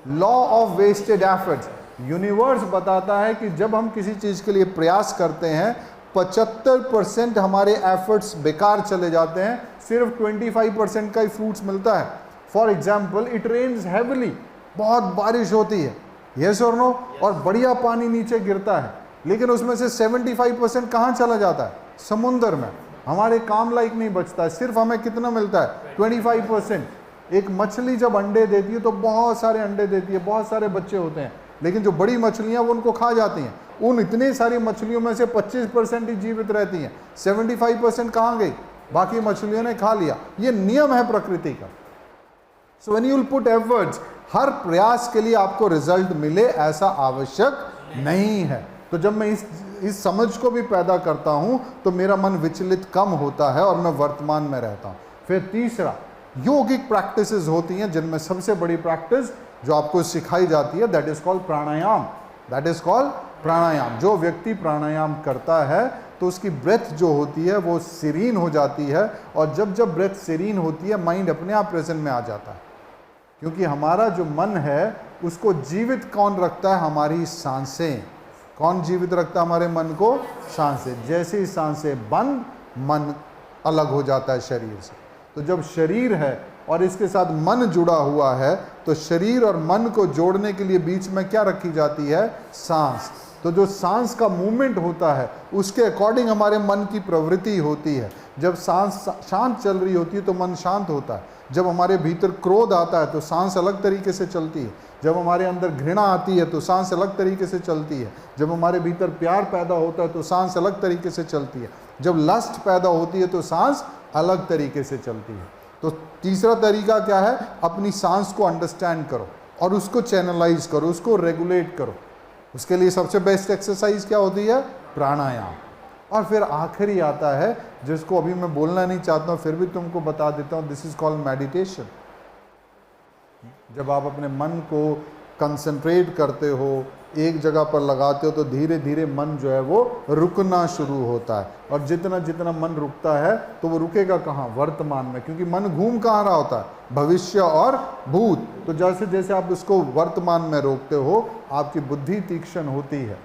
Law of wasted efforts. Universe बताता है कि जब हम किसी चीज के लिए प्रयास करते हैं 75% हमारे एफर्ट्स बेकार चले जाते हैं, सिर्फ 25% का ही फ्रूट्स मिलता है। For example, it rains heavily, बहुत बारिश होती है, यस और नो, और बढ़िया पानी नीचे गिरता है, लेकिन उसमें से 75% कहाँ चला जाता है? समुंदर में। हमारे काम लायक नहीं बचता है, सिर्फ हमें कितना मिलता है? 25%। एक मछली जब अंडे देती है तो बहुत सारे अंडे देती है, बहुत सारे बच्चे होते हैं, लेकिन जो बड़ी मछलियां वो उनको खा जाती हैं। उन इतनी सारी मछलियों में से 25% ही जीवित रहती हैं, 75% कहाँ गई? बाकी मछलियों ने खा लिया। ये नियम है प्रकृति का। So when you will put efforts, हर प्रयास के लिए आपको रिजल्ट मिले ऐसा आवश्यक नहीं है। तो जब मैं इस समझ को भी पैदा करता हूं तो मेरा मन विचलित कम होता है और मैं वर्तमान में रहता हूं। फिर तीसरा, योगिक प्रैक्टिसेस होती हैं, जिनमें सबसे बड़ी प्रैक्टिस जो आपको सिखाई जाती है, that is called pranayama. That is called pranayama. जो व्यक्ति प्राणायाम करता है तो उसकी ब्रेथ जो होती है वो सीरीन हो जाती है, और जब जब ब्रेथ सीरीन होती है माइंड अपने आप प्रेजेंट में आ जाता है। क्योंकि हमारा जो मन है उसको जीवित कौन रखता है? हमारी सांसें। कौन जीवित रखता है हमारे मन को? सांसें। जैसे ही सांसें बंद, मन अलग हो जाता है शरीर से। तो जब शरीर है और इसके साथ मन जुड़ा हुआ है, तो शरीर और मन को जोड़ने के लिए बीच में क्या रखी जाती है? सांस। तो जो सांस का मूवमेंट होता है उसके अकॉर्डिंग हमारे मन की प्रवृत्ति होती है। जब सांस शांत चल रही होती है तो मन शांत होता है। जब हमारे भीतर क्रोध आता है तो सांस अलग तरीके से चलती है। जब हमारे अंदर घृणा आती है तो सांस अलग तरीके से चलती है। जब हमारे भीतर प्यार पैदा होता है तो सांस अलग तरीके से चलती है। जब लस्ट पैदा होती है तो सांस अलग तरीके से चलती है। तो तीसरा तरीका क्या है? अपनी सांस को अंडरस्टैंड करो और उसको चैनलाइज करो, उसको रेगुलेट करो। उसके लिए सबसे बेस्ट एक्सरसाइज क्या होती है? प्राणायाम। और फिर आखिरी आता है, जिसको अभी मैं बोलना नहीं चाहता हूँ, फिर भी तुमको बता देता हूँ, दिस इज कॉल्ड मेडिटेशन। जब आप अपने मन को कंसंट्रेट करते हो, एक जगह पर लगाते हो, तो धीरे धीरे मन जो है वो रुकना शुरू होता है। और जितना जितना मन रुकता है तो वो रुकेगा कहाँ? वर्तमान में। क्योंकि मन घूम कहाँ रहा होता है? भविष्य और भूत। तो जैसे जैसे आप उसको वर्तमान में रोकते हो, आपकी बुद्धि तीक्ष्ण होती है,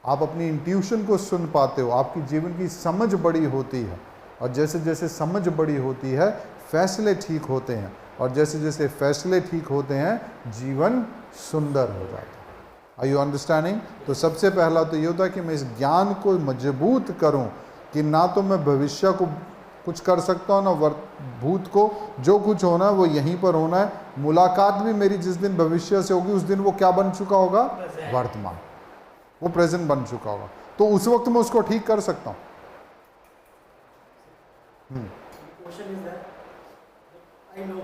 आप अपनी इंट्यूशन को सुन पाते हो, आपकी जीवन की समझ बड़ी होती है। और जैसे जैसे समझ बड़ी होती है, फैसले ठीक होते हैं, और जैसे जैसे फैसले ठीक होते हैं, जीवन सुंदर हो जाता है। Are you understanding? तो सबसे पहला तो ये होता है कि मैं इस ज्ञान को मजबूत करूं कि ना तो मैं भविष्य को कुछ कर सकता हूं, ना भूत को। जो कुछ होना है वो यहीं पर होना है। मुलाकात भी मेरी जिस दिन भविष्य से होगी, उस दिन वो क्या बन चुका होगा? वर्तमान। वो प्रेजेंट बन चुका होगा। तो उस वक्त मैं उसको ठीक कर सकता हूँ। Question is that I know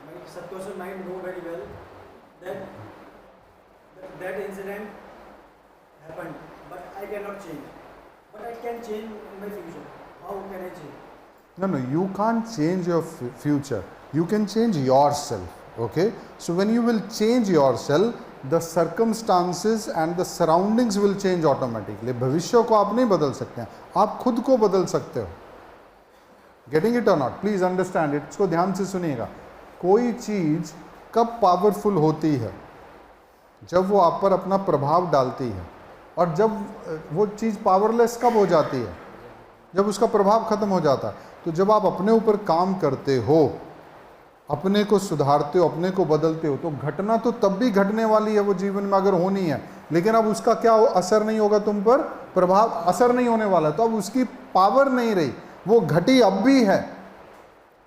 my subconscious mind know very well that incident happened, but I cannot change. But I can change in my future. How can I change? No, you can't change your future. You can change yourself. Okay? So when you will change yourself, the circumstances and the surroundings will change automatically. भविष्य को आप नहीं बदल सकते हैं, आप खुद को बदल सकते हो। Getting it or not? Please understand it. इसको ध्यान से सुनिएगा। कोई चीज कब पावरफुल होती है? जब वो आप पर अपना प्रभाव डालती है। और जब वो चीज पावरलेस कब हो जाती है? जब उसका प्रभाव खत्म हो जाता है। तो जब आप अपने ऊपर काम करते हो, अपने को सुधारते हो, अपने को बदलते हो, तो घटना तो तब भी घटने वाली है, वो जीवन में अगर होनी है, लेकिन अब उसका क्या असर नहीं होगा तुम पर? प्रभाव असर नहीं होने वाला। तो अब उसकी पावर नहीं रही। वो घटी अब भी है,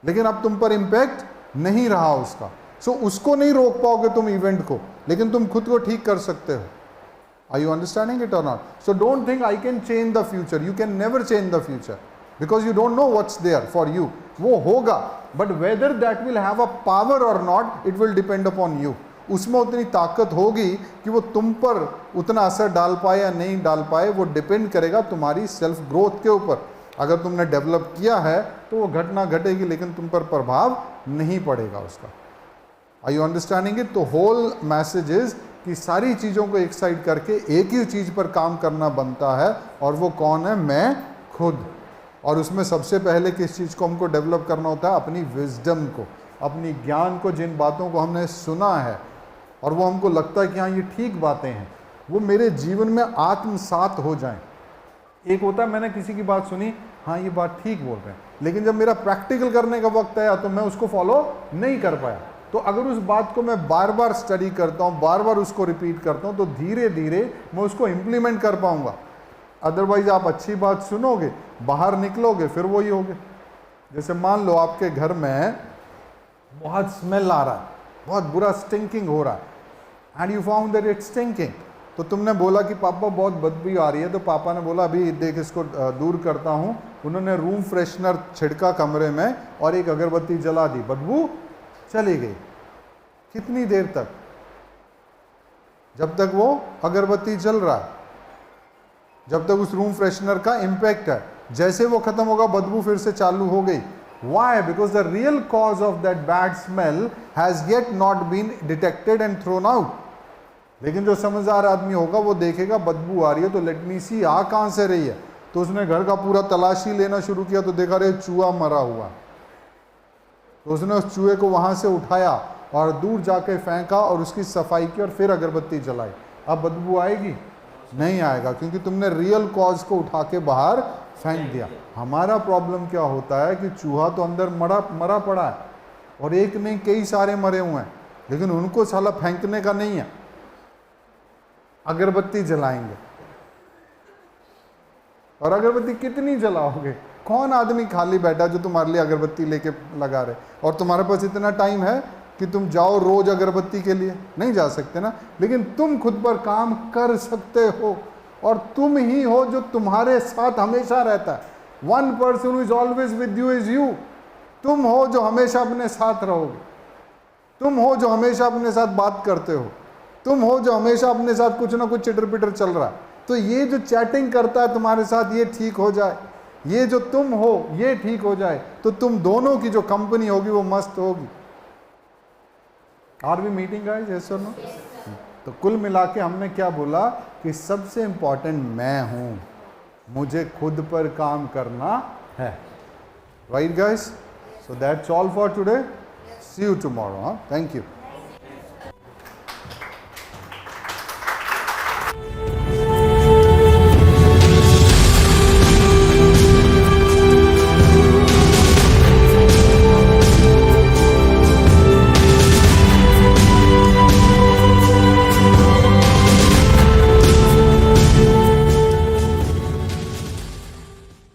लेकिन अब तुम पर इम्पैक्ट नहीं रहा उसका। सो उसको नहीं रोक पाओगे तुम इवेंट को, लेकिन तुम खुद को ठीक कर सकते हो। Are you understanding it or not? So don't think I can change the future. You can never change the future. Because you don't know what's there for you. वो होगा, but whether that will have a power or not, it will depend upon you. उसमें उतनी ताकत होगी कि वो तुम पर उतना असर डाल पाए या नहीं डाल पाए, वो डिपेंड करेगा तुम्हारी सेल्फ ग्रोथ के ऊपर. अगर तुमने डेवलप किया है तो वो घटना घटेगी, लेकिन तुम पर प्रभाव नहीं पड़ेगा उसका. Are you understanding it? तो होल मैसेज इज कि सारी चीज़ों को एक साइड करके एक ही चीज़ पर काम करना बनता है, और वो कौन है? मैं खुद. और उसमें सबसे पहले किस चीज़ को हमको डेवलप करना होता है? अपनी विजडम को, अपनी ज्ञान को. जिन बातों को हमने सुना है और वो हमको लगता है कि हाँ ये ठीक बातें हैं, वो मेरे जीवन में आत्मसात हो जाएं. एक होता है मैंने किसी की बात सुनी, हाँ ये बात ठीक बोल रहे हैं, लेकिन जब मेरा प्रैक्टिकल करने का वक्त आया तो मैं उसको फॉलो नहीं कर पाया. तो अगर उस बात को मैं बार बार स्टडी करता हूँ, बार बार उसको रिपीट करता हूँ, तो धीरे धीरे मैं उसको इम्प्लीमेंट कर पाऊंगा. अदरवाइज आप अच्छी बात सुनोगे, बाहर निकलोगे, फिर वही होगे. जैसे मान लो आपके घर में बहुत स्मेल आ रहा है, बहुत बुरा स्टिंकिंग हो रहा है, and you found that it's stinking. तो तुमने बोला कि पापा बहुत बदबू आ रही है, तो पापा ने बोला अभी देख इसको दूर करता हूँ. उन्होंने रूम फ्रेशनर छिड़का कमरे में और एक अगरबत्ती जला दी, बदबू चली गई. कितनी देर तक? जब तक वो अगरबत्ती जल रहा है, जब तक उस रूम फ्रेशनर का इम्पैक्ट है. जैसे वो खत्म होगा, बदबू फिर से चालू हो गई. Why? Because the real cause of that bad smell has yet not been detected and thrown out. लेकिन जो समझदार आदमी होगा वो देखेगा बदबू आ रही है, तो लेट मी सी आ कहाँ से रही है. तो उसने घर का पूरा तलाशी लेना शुरू किया, तो देखा रे चूहा मरा हुआ. तो उसने उस चूहे को वहाँ से उठाया और दूर जाके फेंका और उसकी सफाई की और फिर अगरबत्ती जलाई. अब बदबू आएगी? नहीं आएगा, क्योंकि तुमने रियल कॉज को उठा के बाहर फेंक दिया. हमारा प्रॉब्लम क्या होता है कि चूहा तो अंदर मरा पड़ा है, और एक नहीं कई सारे मरे हुए हैं, लेकिन उनको साला फेंकने का नहीं है. अगरबत्ती जलाएंगे, और अगरबत्ती कितनी जलाओगे? कौन आदमी खाली बैठा जो तुम्हारे लिए अगरबत्ती लेके लगा रहे? और तुम्हारे पास इतना टाइम है कि तुम जाओ रोज अगरबत्ती के लिए? नहीं जा सकते ना. लेकिन तुम खुद पर काम कर सकते हो, और तुम ही हो जो तुम्हारे साथ हमेशा रहता है. One person who is always with you is you. तुम हो जो हमेशा अपने साथ रहोगे, तुम हो जो हमेशा अपने साथ बात करते हो, तुम हो जो हमेशा अपने साथ कुछ ना कुछ चिटर पिटर चल रहा है. तो ये जो चैटिंग करता है तुम्हारे साथ, ये ठीक हो जाए, ये जो तुम हो ये ठीक हो जाए, तो तुम दोनों की जो कंपनी होगी वो मस्त होगी. Are we meeting guys? Yes और नो? तो कुल मिला के हमने क्या बोला कि सबसे इंपॉर्टेंट मैं हूं, मुझे खुद पर काम करना है. Right guys? So that's all for today. See you tomorrow. Thank you.